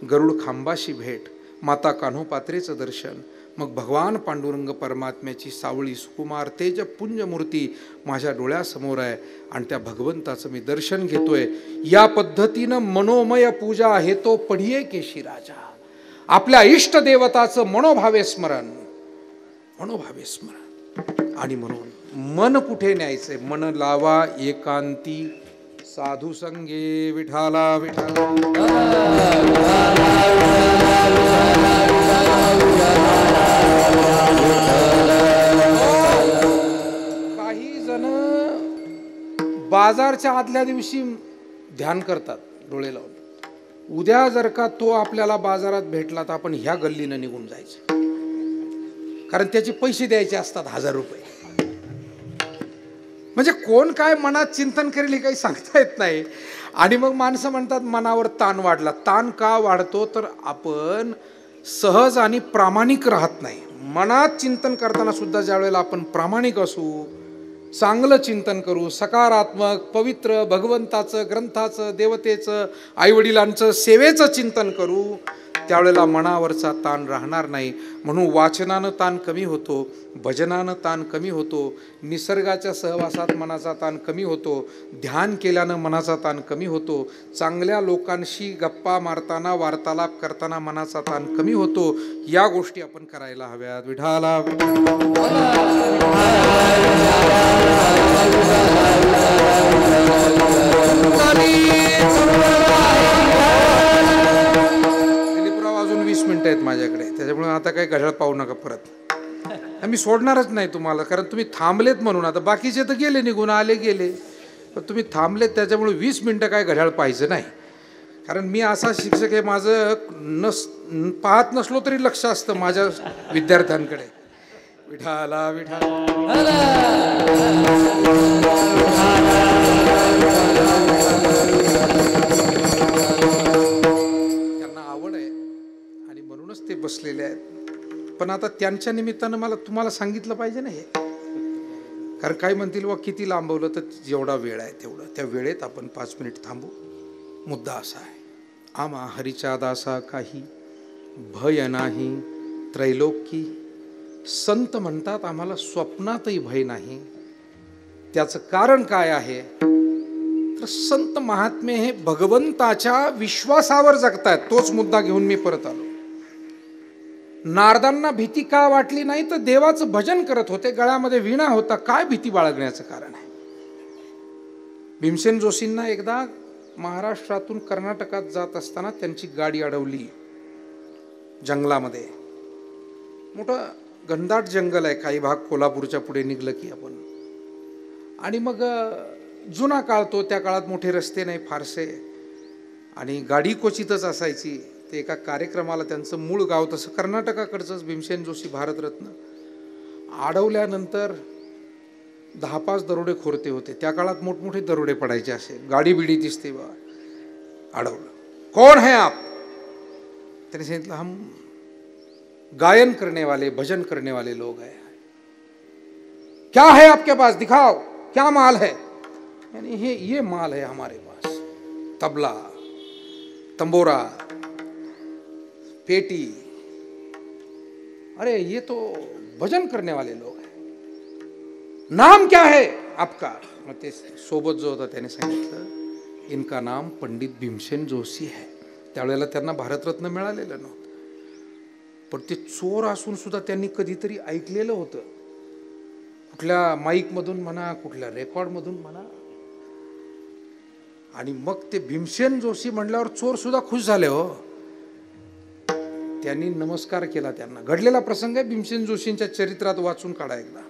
गरुड खांबाशी भेट, माता कान्होपात्रेचं दर्शन, मग भगवान पांडुरंग परमात्म्याची सावळी सुकुमार तेज पुंज मूर्ती माझ्या डोळ्यासमोर आहे आणि त्या भगवंताचं मी दर्शन घेतोय. या पद्धतीनं मनोमय पूजा आहे तो पढिये केशी राजा. आपल्या इष्ट देवताचं मनोभावे स्मरण, मनोभावे स्मरण. आणि म्हणून मन कुठे न्यायचंय? मन लावा एकांती साधू संगे. विठाला विठाला काही जण बाजारच्या आदल्या दिवशी ध्यान करतात डोळे लावून. उद्या जर का तो आपल्याला बाजारात भेटला तर आपण ह्या गल्लीनं निघून जायचं, कारण त्याचे पैसे द्यायचे असतात 1000 रुपये. म्हणजे कोण काय मनात चिंतन करेल हे काही सांगता येत नाही. आणि मग माणसं म्हणतात मनावर ताण वाढला. ताण का वाढतो? तर आपण सहज आणि प्रामाणिक राहत नाही. मनात चिंतन करताना सुद्धा ज्या वेळेला आपण प्रामाणिक असू, चांगलं चिंतन करू, सकारात्मक पवित्र भगवंताचं, ग्रंथाचं, देवतेचं, आईवडिलांचं, सेवेचं चिंतन करू, त्यावेळेला मनावरचा ताण राहणार नाही. म्हणून वाचनानं ताण कमी होतो, भजनानं ताण कमी होतो, निसर्गाच्या सहवासात मनाचा ताण कमी होतो, ध्यान केल्यानं मनाचा ताण कमी होतो, चांगल्या लोकांशी गप्पा मारताना वार्तालाप करताना मनाचा ताण कमी होतो. या गोष्टी आपण करायला हव्यात. विठाला अजून 20 मिनिटं आहेत माझ्याकडे, त्याच्यामुळे आता काही घड्याळ पाहू नका परत. मी सोडणारच नाही तुम्हाला, कारण तुम्ही थांबलेत म्हणून. आता बाकीचे तर गेले निघून, आले गेले, पण तुम्ही थांबलेत त्याच्यामुळे 20 मिनिटं काय घड्याळ पाहिजे नाही. कारण मी असा शिक्षक आहे, माझं पाहत नसलो तरी लक्ष असतं माझ्या विद्यार्थ्यांकडे. विठाला विठाला ते बसलेले आहेत. पण आता त्यांच्या निमित्तानं मला तुम्हाला सांगितलं पाहिजे ना हे, कारण काय म्हणतील वा किती लांबवलं, तर जेवढा वेळ आहे तेवढं, त्या वेळेत आपण 5 मिनिट थांबू. मुद्दा असा आहे, आम्हा हरीच्या दासा काही भय नाही त्रैलोकी. संत म्हणतात आम्हाला स्वप्नातही भय नाही. त्याचं कारण काय आहे? तर संत महात्मे हे भगवंताच्या विश्वासावर जगतात. तोच मुद्दा घेऊन मी परत आलो. नारदांना भीती का वाटली नाही? तर देवाचं भजन करत होते, गळ्यामध्ये वीणा होता. काय भीती बाळगण्याचं कारण आहे? भीमसेन जोशींना एकदा महाराष्ट्रातून कर्नाटकात जात असताना त्यांची गाडी अडवली जंगलामध्ये. मोठं घनदाट जंगल आहे, काही भाग कोल्हापूरच्या पुढे निघलं की आपण. आणि मग जुना काळ तो, त्या काळात मोठे रस्ते नाही फारसे आणि गाडी क्वचितच असायची. ते एका कार्यक्रमाला, त्यांचं मूळ गाव तसं कर्नाटकाकडचंच, भीमसेन जोशी भारतरत्न. अडवल्यानंतर 10-5 दरोडेखोर ते होते. त्या काळात मोठमोठे दरोडे पडायचे असे. गाडी बिडी दिसते बा, अडवलं. कौन है आप? त्याने सांगितलं हम गायन करने वाले, भजन करने वाले लोग हैं. क्या है आपके पास, दिखाओ क्या माल है. यानी ये माल है हमारे पास, तबला, तंबोरा, पेटी. अरे ये तो भजन करने वाले लोग हैं. नाम क्या है आपका? मग ते सोबत जो होता त्याने सांगितलं इनका नाम पंडित भीमसेन जोशी है. त्यावेळेला त्यांना भारतरत्न मिळालेलं नव्हतं, पण ते चोर असून सुद्धा त्यांनी कधीतरी ऐकलेलं होतं, कुठल्या माईकमधून म्हणा, कुठल्या रेकॉर्डमधून म्हणा. आणि मग ते भीमसेन जोशी म्हणल्यावर चोर सुद्धा खुश झाले हो. त्यांनी नमस्कार केला त्यांना. घडलेला प्रसंग आहे, भीमसेन जोशींच्या चरित्रात वाचून काढा एकदा.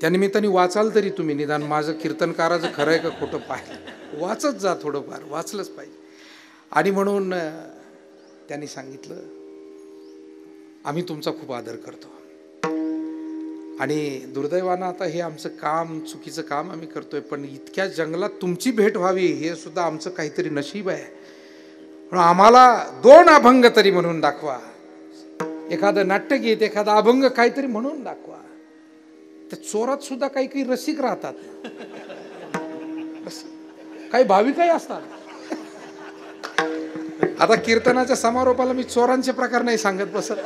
त्यानिमित्ताने वाचाल तरी तुम्ही, निदान माझं कीर्तनकाराचं खरं आहे का खोटं पाहिलं, वाचत जा, थोडंफार वाचलंच पाहिजे. आणि म्हणून त्यांनी सांगितलं आम्ही तुमचा खूप आदर करतो आणि दुर्दैवानं आता हे आमचं काम, चुकीचं काम आम्ही करतोय, पण इतक्या जंगलात तुमची भेट व्हावी हे सुद्धा आमचं काहीतरी नशीब आहे. पण आम्हाला 2 अभंग तरी म्हणून दाखवा, एखादं नाट्यगीत, एखादा अभंग काहीतरी म्हणून दाखवा. त्या चोरात सुद्धा काही काही रसिक राहतात, काही भाविकही असतात. आता कीर्तनाच्या समारोपाला मी चोरांचे प्रकार नाही सांगत बसत.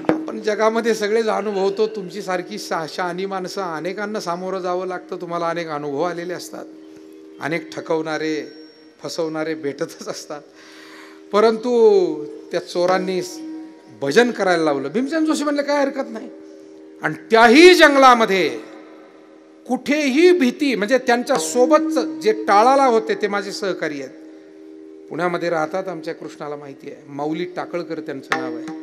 आपण जगामध्ये सगळेच अनुभवतो. तुमची सारखी शहाणी माणसं अनेकांना सामोरं जावं लागतं. तुम्हाला अनेक अनुभव आलेले असतात, अनेक ठकवणारे, फसवणारे भेटतच असतात. परंतु त्या चोरांनी भजन करायला लावलं. भीमसेन जोशी म्हणले काय हरकत नाही. आणि त्याही जंगलामध्ये कुठेही भीती, म्हणजे त्यांच्या सोबतच जे टाळाला होते ते माझे सहकारी आहेत, पुण्यामध्ये राहतात, आमच्या कृष्णाला माहिती आहे, माऊली टाकळकर त्यांचं नाव आहे.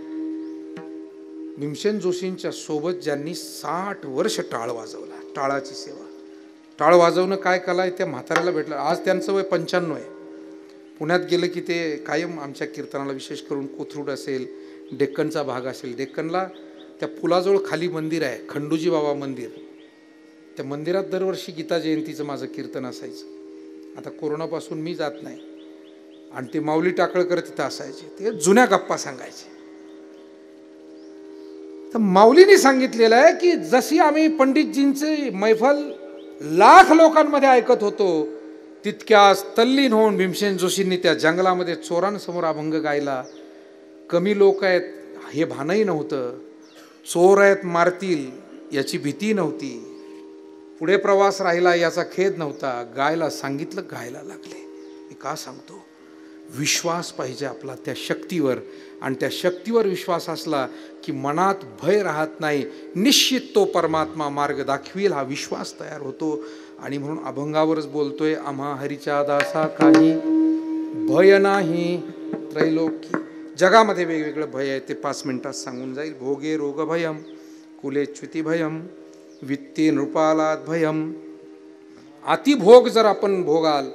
भीमसेन जोशींच्या सोबत ज्यांनी 60 वर्ष टाळ वाजवला, टाळाची सेवा. टाळ वाजवणं काय कला आहे त्या म्हाताऱ्याला भेटलं. आज त्यांचं वय 95 आहे. पुण्यात गेलं की ते कायम आमच्या कीर्तनाला, विशेष करून कोथरूड असेल, डेक्कनचा भाग असेल, डेक्कनला त्या पुलाजवळ खाली मंदिर आहे, खंडूजी बाबा मंदिर. त्या मंदिरात दरवर्षी गीता जयंतीचं माझं कीर्तन असायचं. आता कोरोनापासून मी जात नाही. आणि ते माऊली टाकळकर तिथं असायचे, ते जुन्या गप्पा सांगायचे. तर माऊलीने सांगितलेलं आहे की जशी आम्ही पंडितजींची मैफल लाख लोकांमध्ये ऐकत होतो, तितक्याच तल्लीन होऊन भीमसेन जोशींनी त्या जंगलामध्ये चोरांसमोर अभंग गायला. कमी लोक आहेत हे भानही नव्हतं, चोर आहेत मारतील याची भीती नव्हती, पुढे प्रवास राहिला याचा खेद नव्हता. गायला सांगितलं, गायला लागले. मी का सांगतो, विश्वास पाहिजे आपला त्या शक्तीवर, आणि त्या शक्तीवर विश्वास असला की मनात भय राहत नाही. निश्चित तो परमात्मा मार्ग दाखवील हा विश्वास तयार होतो. आणि म्हणून अभंगावरच बोलतोय, आम्हा हरीच्या दासा काही भय नाही त्रैलोकी. जगामध्ये वेगवेगळं भय आहे, ते 5 मिनिटात सांगून जाईल. भोगे रोग भयम, कुले च्युती भयम, वित्ते नृपालात भयम. अतिभोग जर आपण भोगाल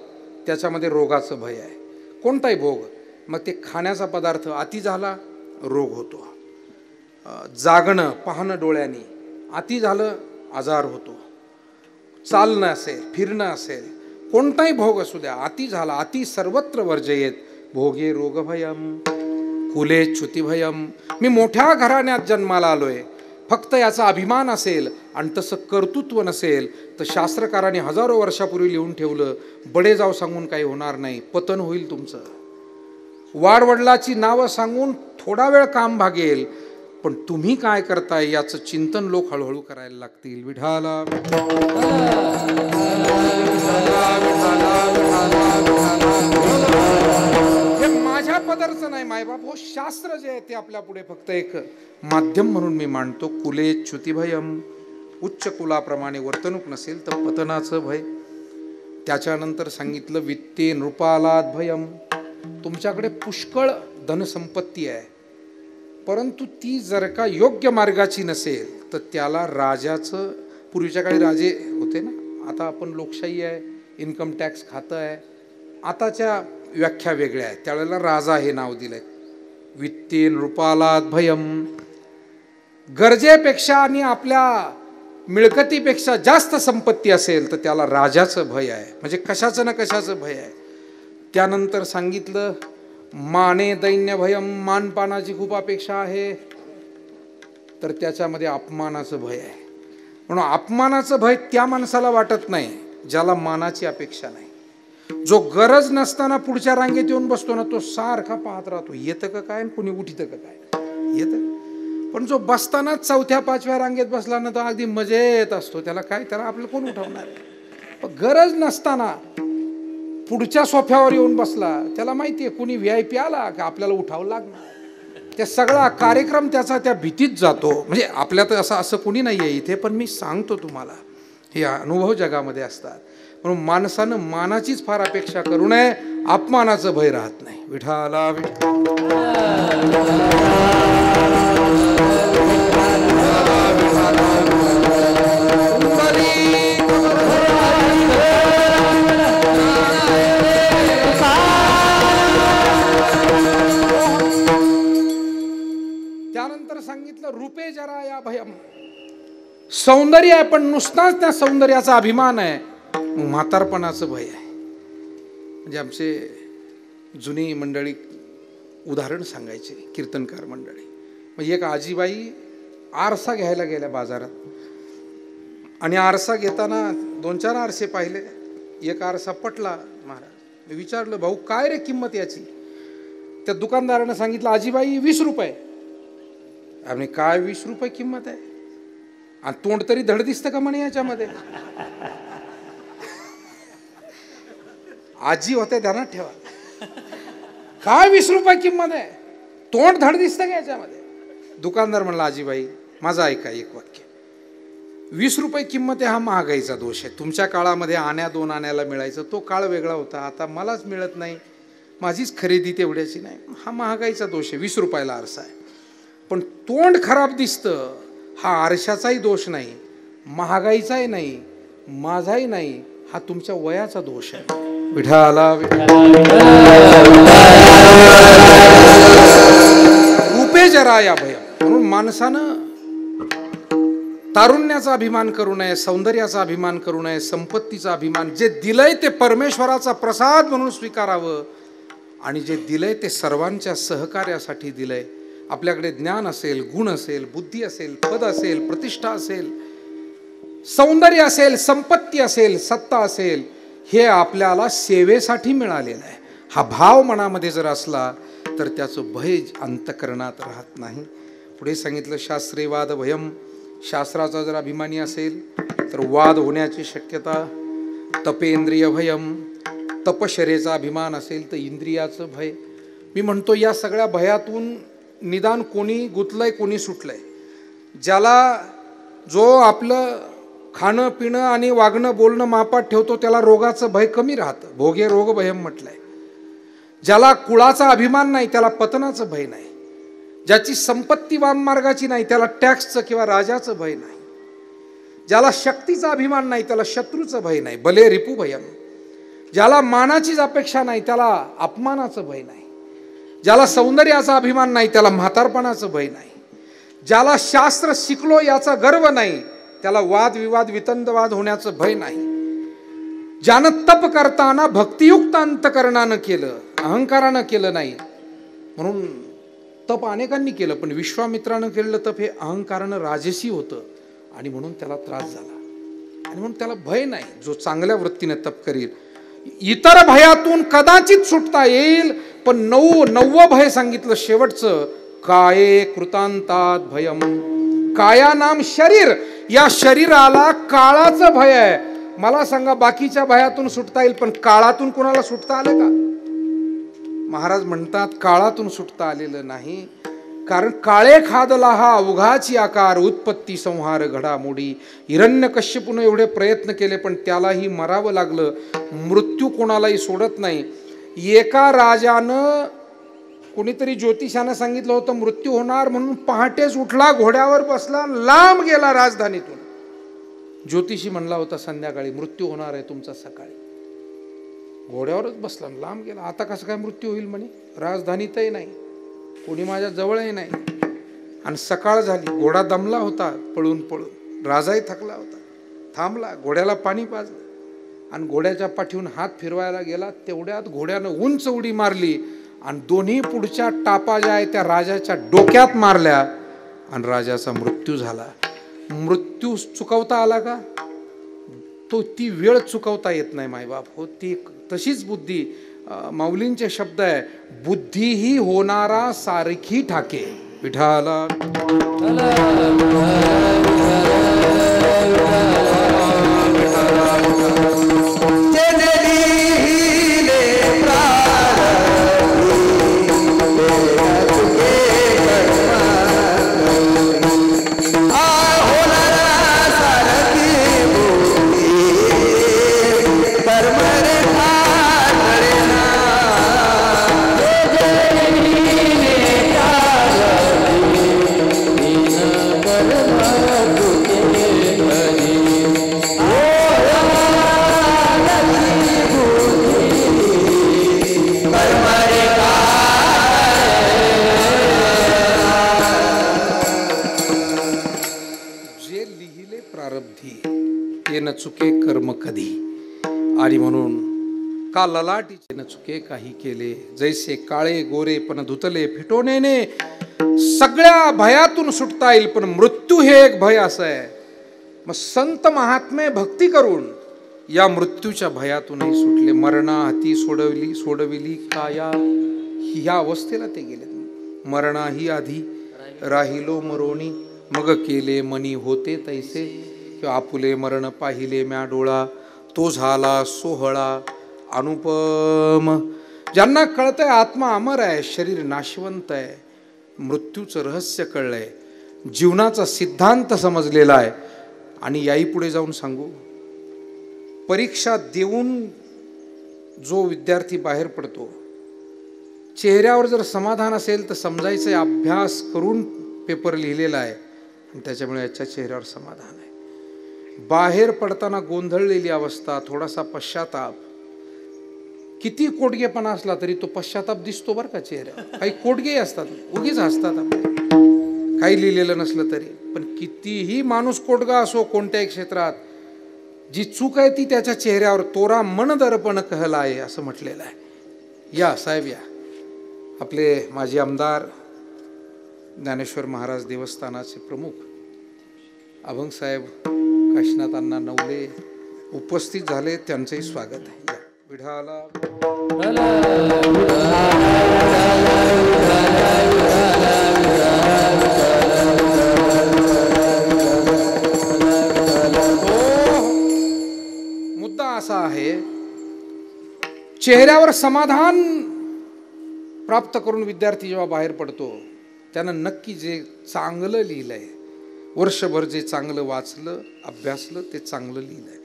त्याच्यामध्ये रोगाचं भय आहे. कोणताही भोग, मग ते खाण्याचा पदार्थ अति झाला रोग होतो, जागणं पाहणं डोळ्यांनी अति झालं आजार होतो, चालणं असेल, फिरणं असेल, कोणताही भोग असू द्या, अति झाला, अति सर्वत्र वर्जयेत. भोगे रोग भयम, कुले च्युती भयम. मी मोठ्या घराण्यात जन्माला आलोय, फक्त याचा अभिमान असेल आणि तसं कर्तृत्व नसेल तर शास्त्रकारांनी हजारो वर्षापूर्वी लिहून ठेवलं, बडे जाव सांगून काही होणार नाही, पतन होईल तुमचं. वाडवडिलाची नावं सांगून थोडा वेळ काम भागेल, पण तुम्ही काय करताय याचं चिंतन लोक हळूहळू करायला लागतील. विठाला हे माझ्या पदरचं नाही मायबाप, हो शास्त्र जे आहे ते आपल्या पुढे फक्त एक माध्यम म्हणून मी मांडतो. कुले च्युती भयम, उच्च कुलाप्रमाणे वर्तणूक नसेल तर पतनाचं भय. त्याच्यानंतर सांगितलं वित्ते नृपालाद भयम. तुमच्याकडे पुष्कळ धनसंपत्ती आहे, परंतु ती जर का योग्य मार्गाची नसेल तर त्याला राजाचं, पूर्वीच्या काळी राजे होते ना, आता आपण लोकशाही आहे, इन्कम टॅक्स खातं आहे, आताच्या व्याख्या वेगळ्या आहेत, त्यावेळेला राजा हे नाव दिलंय. वित्ते नृपालाद भयम. गरजेपेक्षा आणि आपल्या मिळकतीपेक्षा जास्त संपत्ती असेल तर त्याला राजाचं भय आहे, म्हणजे कशाचं ना कशाचं भय आहे. त्यानंतर सांगितलं माने दैन्य भयम. मानपानाची खूप अपेक्षा आहे तर त्याच्यामध्ये अपमानाचं भय आहे. म्हणून अपमानाचं भय त्या माणसाला वाटत नाही ज्याला मानाची अपेक्षा नाही. जो गरज नसताना पुढच्या रांगेत येऊन बसतो ना, तो सारखा पाहत राहतो येतं का काय, कुणी उठितं का काय येतं. पण जो बसताना चौथ्या पाचव्या रांगेत बसला ना, तो अगदी मजेत असतो. त्याला काय, त्याला आपलं कोण उठवणार आहे. पण गरज नसताना पुढच्या सोफ्यावर येऊन बसला, त्याला माहिती आहे कुणी VIP आला का आपल्याला उठावं लागणार. त्या सगळा कार्यक्रम त्याचा त्या भीतीत जातो. म्हणजे आपल्यात असं कुणी नाही आहे इथे, पण मी सांगतो तुम्हाला, हे अनुभव जगामध्ये असतात. म्हणून माणसानं मानाचीच फार अपेक्षा करू नये, अपमानाचं भय राहत नाही. विठाला त्यानंतर सांगितलं रूपे जरा या भयम. सौंदर्य आहे पण नुसताच त्या सौंदर्याचा अभिमान आहे, मग म्हातारपणाचं भय आहे. म्हणजे आमचे जुनी मंडळी उदाहरण सांगायचे, कीर्तनकार मंडळी. मग एक आजीबाई आरसा घ्यायला गेल्या बाजारात आणि आरसा घेताना 2-4 आरसे पाहिले. एक आरसा पटला महाराज. मी विचारलं भाऊ काय रे किंमत याची. त्या दुकानदारानं सांगितलं आजीबाई 20 रुपये. आम्ही काय 20 रुपये किंमत आहे, आणि तोंड तरी धड दिसतं का म्हणे याच्यामध्ये. आजी होते ध्यानात ठेवा, काय 20 रुपये किंमत आहे, तोंड धड दिसतं का याच्यामध्ये. दुकानदार म्हणला आजीबाई माझा ऐका एक वाक्य, 20 रुपये किंमत आहे हा महागाईचा दोष आहे. तुमच्या काळामध्ये आण्या 2 आण्याला मिळायचं, तो काळ वेगळा होता. आता मलाच मिळत नाही, माझीच खरेदी तेवढ्याची नाही, हा महागाईचा दोष आहे. 20 रुपयाला आरसा आहे. पण तोंड खराब दिसतं हा आरशाचाही दोष नाही, महागाईचाही नाही, माझाही नाही, हा तुमच्या वयाचा दोष आहे. विठाला रूपे जरा या भय. म्हणून माणसानं तारुण्याचा अभिमान करू नये, सौंदर्याचा अभिमान करू नये, संपत्तीचा अभिमान. जे दिलंय ते परमेश्वराचा प्रसाद म्हणून स्वीकारावं, आणि जे दिलंय ते सर्वांच्या सहकार्यासाठी दिलंय. आपल्याकडे ज्ञान असेल, गुण असेल, बुद्धी असेल, पद असेल, प्रतिष्ठा असेल, सौंदर्य असेल, संपत्ती असेल, सत्ता असेल, हे आपल्याला सेवेसाठी मिळालेलं आहे. हा भाव मनामध्ये जर असला तर त्याचं भय अंतःकरणात राहत नाही. पुढे सांगितलं शास्त्रे वाद भयम. शास्त्राचा जर अभिमानी असेल तर वाद होण्याची शक्यता. तपेंद्रिय भयम. तपश्चर्येचा अभिमान असेल तर इंद्रियाचं भय. मी म्हणतो या सगळ्या भयातून निदान कोणी गुंतलंय, कोणी सुटलंय. ज्याला जो आपलं खाणं पिणं आणि वागणं बोलणं मापात ठेवतो त्याला रोगाचं भय कमी राहतं. भोगे रोग भयम म्हटलंय. ज्याला कुळाचा अभिमान नाही त्याला पतनाचं भय नाही. ज्याची संपत्ती वाममार्गाची नाही त्याला टॅक्सचं किंवा राजाचं भय नाही. ज्याला शक्तीचा अभिमान नाही त्याला शत्रूचं भय नाही. बले रिपू भयम. ज्याला मानाचीच अपेक्षा नाही त्याला अपमानाचं भय नाही. ज्याला सौंदर्याचा अभिमान नाही त्याला म्हातारपणाचं भय नाही. ज्याला शास्त्र शिकलो याचा गर्व नाही त्याला वादविवाद वितंडवाद होण्याचं भय नाही. ज्यानं तप करताना भक्तियुक्त अंतकरणानं केलं, अहंकारानं केलं नाही. म्हणून तप अनेकांनी केलं पण विश्वामित्रानं केलेलं तप हे अहंकारानं राजसी होतं आणि म्हणून त्याला त्रास झाला, आणि म्हणून त्याला भय नाही. जो चांगल्या वृत्तीने तप करील. इतर भयातून कदाचित सुटता येईल, पण 9वं भय सांगितलं शेवटचं, काये कृतांतात भयम. काया नाम शरीर. या शरीराला काळाचं भय आहे. मला सांगा बाकीच्या भयातून सुटता येईल पण काळातून कोणाला सुटता आलं का? महाराज म्हणतात काळातून सुटता आलेलं नाही. कारण काळे खादला हा अवघाची आकार, उत्पत्ती संहार घडामोडी. हिरण्यकश्यपून एवढे प्रयत्न केले पण त्यालाही मरावं लागलं. मृत्यू कोणालाही सोडत नाही. एका राजानं, कोणीतरी ज्योतिषानं सांगितलं होतं मृत्यू होणार म्हणून, पहाटेच उठला, घोड्यावर बसला, लांब गेला राजधानीतून. ज्योतिषी म्हणला होता संध्याकाळी मृत्यू होणार आहे तुमचा सकाळी. घोड्यावरच बसला, लांब गेला. आता कसं काय मृत्यू होईल म्हणे, राजधानीतही नाही, कोणी माझ्या जवळही नाही. आणि सकाळ झाली, घोडा दमला होता पळून पळून, राजाही थकला होता, थांबला, घोड्याला पाणी पाजलं आणि घोड्याच्या पाठीहून हात फिरवायला गेला. तेवढ्यात घोड्यानं उंच उडी मारली आणि दोन्ही पुढच्या टापा ज्या आहेत त्या राजाच्या डोक्यात मारल्या आणि राजाचा मृत्यू झाला. मृत्यू चुकवता आला का? तो ती वेळ चुकवता येत नाही मायबाप हो. ती तशीच बुद्धी. माऊलींचे शब्द आहे, बुद्धीही होणारा सारखी ठाके. विठाला चुके कर्म कधी. आणि म्हणून का ललाटीचे न चुके काही केले, जैसे काळे गोरे पण धुतले फिटोनेने. सगळ्या भयातून सुटता येईल पण मृत्यू हे एक भय असं आहे. मग संत महात्मे भक्ती करून या मृत्यूच्या भयातूनही सुटले. मरणा हाती सोडविली काया, ह्या अवस्थेला ते गेले. मरणा ही आधी राहिलो मरोणी, मग केले मनी होते तैसे. आपुले मरण पाहिले म्या डोळा, तो झाला सोहळा अनुपम. ज्यांना कळतंय आत्मा अमर आहे, शरीर नाशवंत आहे, मृत्यूचं रहस्य कळलंय, जीवनाचा सिद्धांत समजलेला आहे. आणि याही पुढे जाऊन सांगू, परीक्षा देऊन जो विद्यार्थी बाहेर पडतो, चेहऱ्यावर जर समाधान असेल तर समजायचं अभ्यास करून पेपर लिहिलेला आहे आणि त्याच्यामुळे याच्या चेहऱ्यावर समाधान आहे. बाहेर पडताना गोंधळलेली अवस्था, थोडासा पश्चाताप, किती कोडगेपणा असला तरी तो पश्चाताप दिसतो बरं का चेहऱ्यावर. काही कोडगे असतात, उगीच हसतात आपले, काही लिहिलेलं नसलं तरी. पण कितीही माणूस कोडगा असो कोणत्याही क्षेत्रात, जी चूक आहे ती त्याच्या चेहऱ्यावर. तोरा मन दर्पण कहलाय असं म्हटलेलं आहे. या साहेब या. आपले माजी आमदार, ज्ञानेश्वर महाराज देवस्थानाचे प्रमुख अभंग साहेब काशीनाथ अण्णा नवले उपस्थित झाले, त्यांचंही स्वागत आहे. विठाला मुद्दा असा आहे, चेहऱ्यावर समाधान प्राप्त करून विद्यार्थी जेव्हा बाहेर पडतो, त्यानं नक्की जे चांगलं लिहिलंय, वर्षभर जे चांगलं वाचलं अभ्यासलं ते चांगलं लिहिलंय,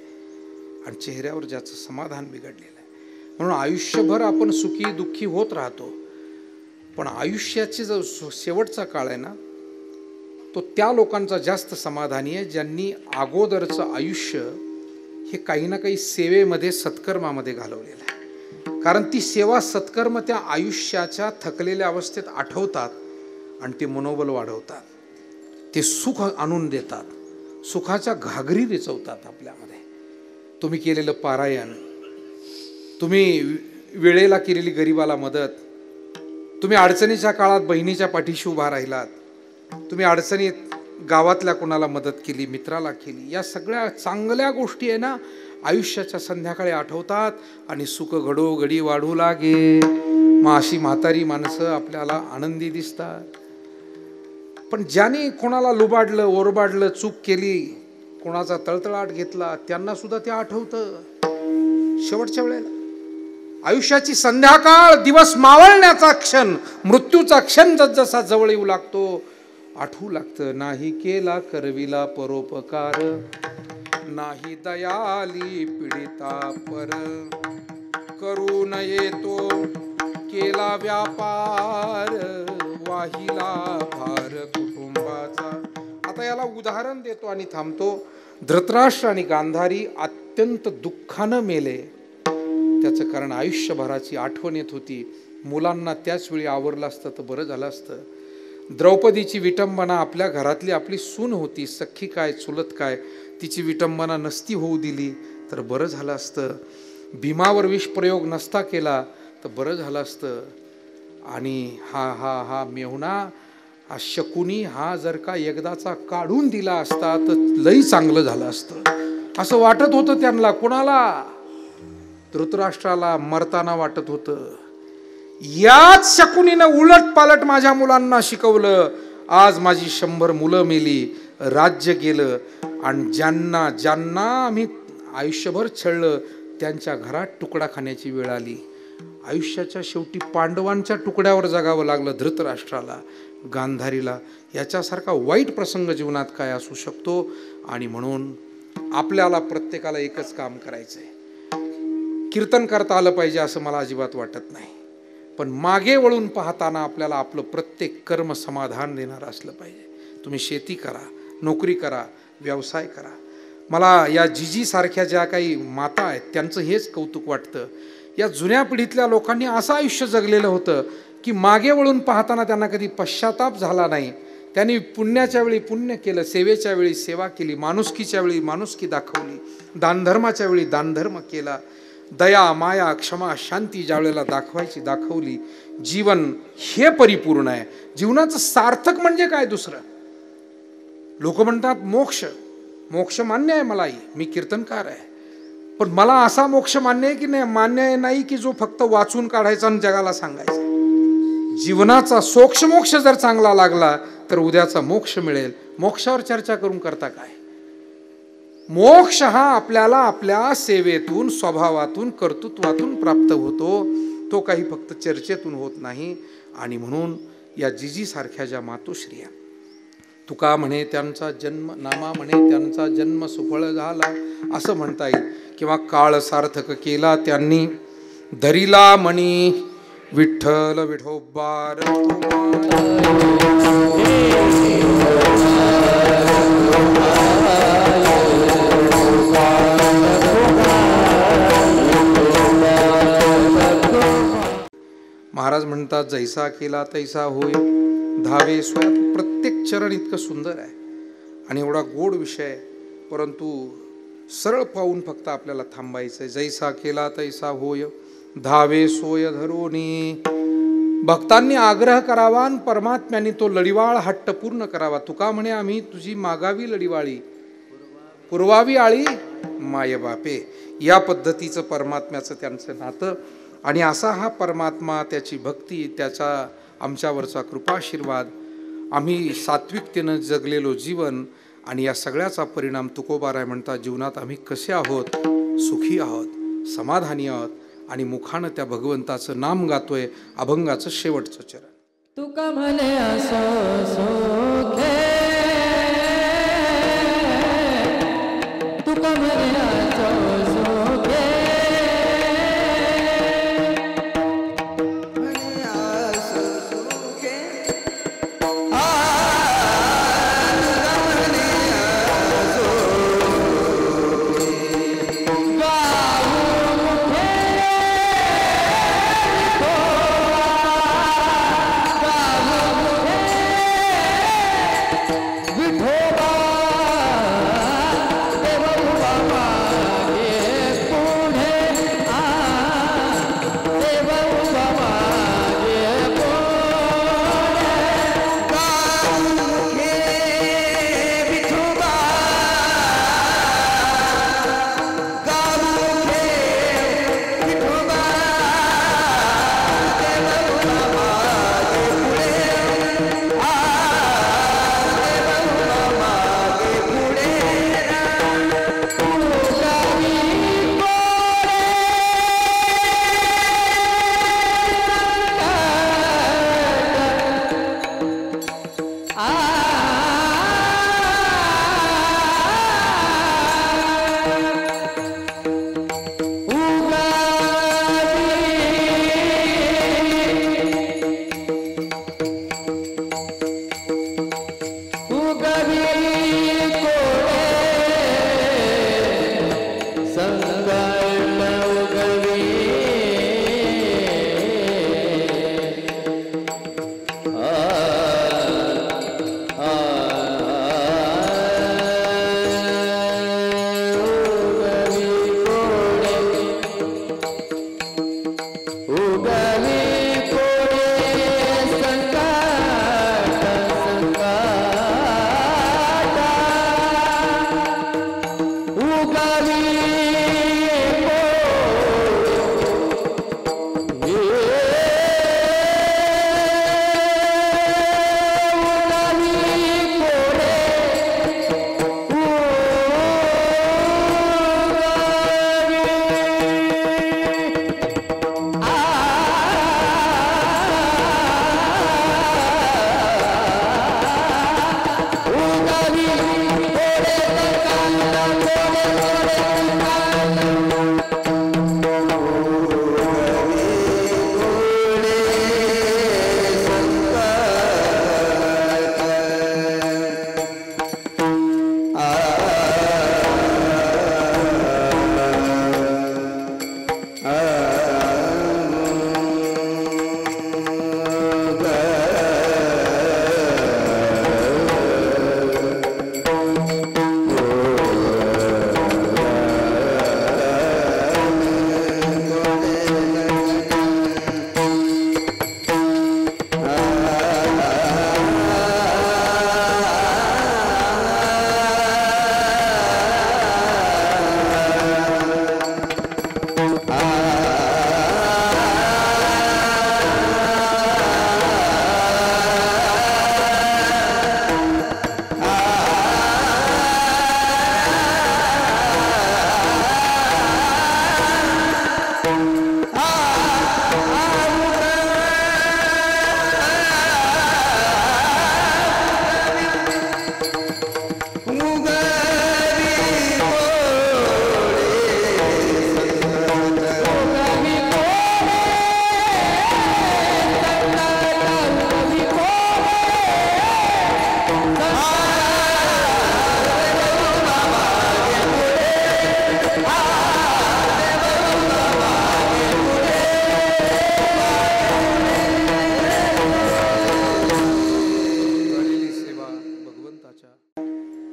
आणि चेहऱ्यावर ज्याचं समाधान बिघडलेलं आहे. म्हणून आयुष्यभर आपण सुखी दुःखी होत राहतो, पण आयुष्याची जो शेवटचा काळ आहे ना, तो त्या लोकांचा जास्त समाधानी आहे ज्यांनी अगोदरचं आयुष्य हे काही ना काही सेवेमध्ये सत्कर्मामध्ये घालवलेलं आहे. कारण ती सेवा सत्कर्म त्या आयुष्याच्या थकलेल्या अवस्थेत आठवतात आणि ते मनोबल वाढवतात, ते सुख आणून देतात, सुखाच्या घागरी रिचवतात आपल्यामध्ये. तुम्ही केलेलं पारायण, तुम्ही वेळेला केलेली गरिबाला मदत, तुम्ही अडचणीच्या काळात बहिणीच्या पाठीशी उभा राहिलात, तुम्ही अडचणीत गावातल्या कोणाला मदत केली, मित्राला केली, या सगळ्या चांगल्या गोष्टी आहे ना, आयुष्याच्या संध्याकाळी आठवतात आणि सुख घडोघडी वाढू लागे. मग अशी म्हातारी माणसं आपल्याला आनंदी दिसतात. पण ज्यांनी कोणाला लुबाडलं, ओरबाडलं, चूक केली, कोणाचा तळतळाट घेतला, त्यांना सुद्धा ते आठवतं शेवटच्या वेळेला. आयुष्याची संध्याकाळ, दिवस मावळण्याचा क्षण, मृत्यूचा क्षण जसा जवळ येऊ लागतो, आठवू लागतं नाही केला करविला परोपकार, नाही दयाली पीडिता पर, करू नये तो केला व्यापार, वाहिला भार कुटुंबाचा. आता याला उदाहरण देतो आणि थांबतो. धृतराष्ट्र आणि गांधारी अत्यंत दुःखानं मेले. त्याचं कारण आयुष्यभराची आठवण येत होती. मुलांना त्याच वेळी आवरलं असतं तर बरं झालं असतं. द्रौपदीची विटंबना, आपल्या घरातली आपली सून होती, सख्खी काय चुलत काय, तिची विटंबना नसती होऊ दिली तर बरं झालं असतं. भीमावर विषप्रयोग नसता केला तर बरं झालं असतं. आणि हा मेहुणा, हा शकुनी, हा जर का एकदाचा काढून दिला असता तर लई चांगलं झालं असतं असं वाटत होतं त्यांना. कोणाला? धृतराष्ट्राला मरताना वाटत होतं. याच शकुनीनं उलट पालट माझ्या मुलांना शिकवलं. आज माझी 100 मुलं मेली, राज्य गेलं, आणि ज्यांना ज्यांना आम्ही आयुष्यभर छळलं त्यांच्या घरात तुकडा खाण्याची वेळ आली. आयुष्याच्या शेवटी पांडवांच्या तुकड्यावर जगावं लागलं धृतराष्ट्राला, गांधारीला. याच्यासारखा वाईट प्रसंग जीवनात काय असू शकतो? आणि म्हणून आपल्याला प्रत्येकाला एकच काम करायचंय. कीर्तन करता आलं पाहिजे असं मला अजिबात वाटत नाही, पण मागे वळून पाहताना आपल्याला आपलं प्रत्येक कर्म समाधान देणारं असलं पाहिजे. तुम्ही शेती करा, नोकरी करा, व्यवसाय करा. मला या जिजी सारख्या ज्या काही माता आहेत त्यांचं हेच कौतुक वाटतं. या जुन्या पिढीतल्या लोकांनी असं आयुष्य जगलेलं होतं की मागे वळून पाहताना त्यांना कधी पश्चाताप झाला नाही. त्यांनी पुण्याच्या वेळी पुण्य केलं, सेवेच्या वेळी सेवा केली, माणुसकीच्या वेळी माणुसकी दाखवली, दानधर्माच्या वेळी दानधर्म केला. दया, माया, क्षमा, शांती ज्या वेळेला दाखवायची दाखवली. जीवन हे परिपूर्ण आहे. जीवनाचं सार्थक म्हणजे काय दुसरं? लोक म्हणतात मोक्ष. मोक्ष मान्य आहे मलाही, मी कीर्तनकार आहे, पण मला असा मोक्ष मान्य आहे की नाही, मान्य नाही की जो फक्त वाचून काढायचा आणि जगाला सांगायचा. जीवनाचा सोक्ष मोक्ष जर चांगला लागला तर उद्याचा मोक्ष मिळेल. मोक्षावर चर्चा करून करता काय? मोक्ष हा आपल्याला आपल्या सेवेतून, स्वभावातून, कर्तृत्वातून प्राप्त होतो. तो काही फक्त चर्चेतून होत नाही. आणि म्हणून या जिजी सारख्या ज्या मातोश्रिया, तुका म्हणे त्यांचा जन्म, नामा म्हणे त्यांचा जन्म सुफळ झाला असं म्हणता येईल. किंवा काळ सार्थक केला त्यांनी, धरिला मणी विठ्ठल विठोबार. महाराज म्हणतात जैसा केला तैसा होय, धावे स्वयात. प्रत्येक चरण इतकं सुंदर आहे आणि एवढा गोड विषय आहे, परंतु सरळ पाहून फक्त आपल्याला थांबायचं आहे. जैसा केला तैसा होय, धावे सोय धरोनी. भक्तांनी आग्रह करावा आणि परमात्म्याने तो लढिवाळ हट्ट पूर्ण करावा. तुका म्हणे आम्ही तुझी मागावी लढिवाळी, पुरवावी आळी माय बापे. या पद्धतीचं परमात्म्याचं त्यांचं नातं. आणि असा हा परमात्मा, त्याची भक्ती, त्याचा आमच्यावरचा कृपाशीर्वाद, आम्ही सात्विकतेनं जगलेलो जीवन, आणि या सगळ्याचा परिणाम तुकोबाराय म्हणतात जीवनात आम्ही कसे आहोत, सुखी आहोत, समाधानी आहोत, आणि मुखानं त्या भगवंताचं नाम गातोय. अभंगाचं शेवटचं चरण. तुका म्हणे असो सोखे, तुका म्हणे असो सोखे, म्हणे असो सोखे,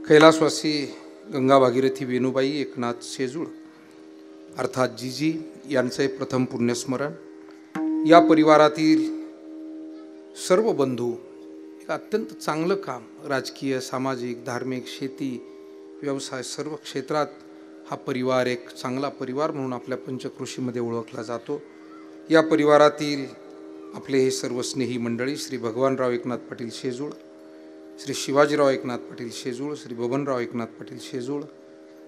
कैलासवासी गंगा भागीरथी वेणुबाई एकनाथ शेजूळ अर्थात जीजी यांचे प्रथम पुण्यस्मरण. या परिवारातील सर्व बंधू एक अत्यंत चांगलं काम राजकीय, सामाजिक, धार्मिक, शेती, व्यवसाय सर्व क्षेत्रात हा परिवार एक चांगला परिवार म्हणून आपल्या पंचक्रोशीमध्ये ओळखला जातो. या परिवारातील आपले हे सर्व स्नेही मंडळी श्री भगवानराव एकनाथ पाटील शेजूळ, श्री शिवाजीराव एकनाथ पाटील शेजूळ, श्री बबनराव एकनाथ पाटील शेजूळ,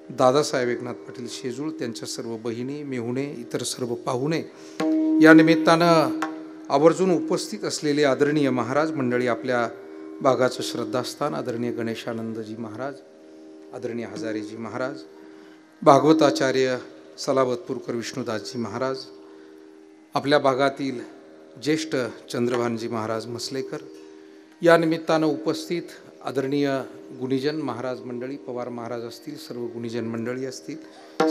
दादासाहेब एकनाथ पाटील शेजूळ, त्यांच्या सर्व बहिणी, मेहुणे, इतर सर्व पाहुणे, या निमित्तानं आवर्जून उपस्थित असलेले आदरणीय महाराज मंडळी, आपल्या भागाचं श्रद्धास्थान आदरणीय गणेशानंदजी महाराज, आदरणीय हजारेजी महाराज, भागवताचार्य सलाबतपूरकर विष्णुदासजी महाराज, आपल्या भागातील ज्येष्ठ चंद्रभानजी महाराज मसलेकर, या निमित्तानं उपस्थित आदरणीय गुणीजन महाराज मंडळी, पवार महाराज असतील, सर्व गुणीजन मंडळी असतील,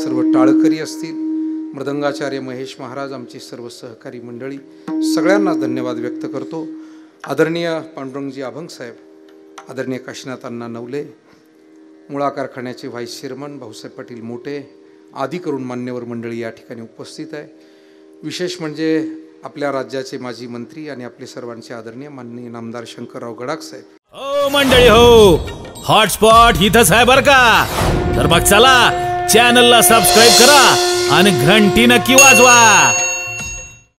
सर्व टाळकरी असतील, मृदंगाचार्य महेश महाराज, आमची सर्व सहकारी मंडळी, सगळ्यांना धन्यवाद व्यक्त करतो. आदरणीय पांडुरंगजी अभंग साहेब, आदरणीय काशीनाथ अण्णा नवले, मुळा कारखान्याचे व्हाईस चेअरमन भाऊसाहेब पाटील मोठे आदी करून मान्यवर मंडळी या ठिकाणी उपस्थित आहे. विशेष म्हणजे आपल्या राज्याचे माजी मंत्री आणि आपले सर्वांचे आदरणीय माननीय नामदार शंकरराव गडाख साहेब. हो मंडळी हो, हॉटस्पॉट इथंच आहे बरं का. तर मग चला चॅनलला सबस्क्राईब करा आणि घंटी नक्की वाजवा.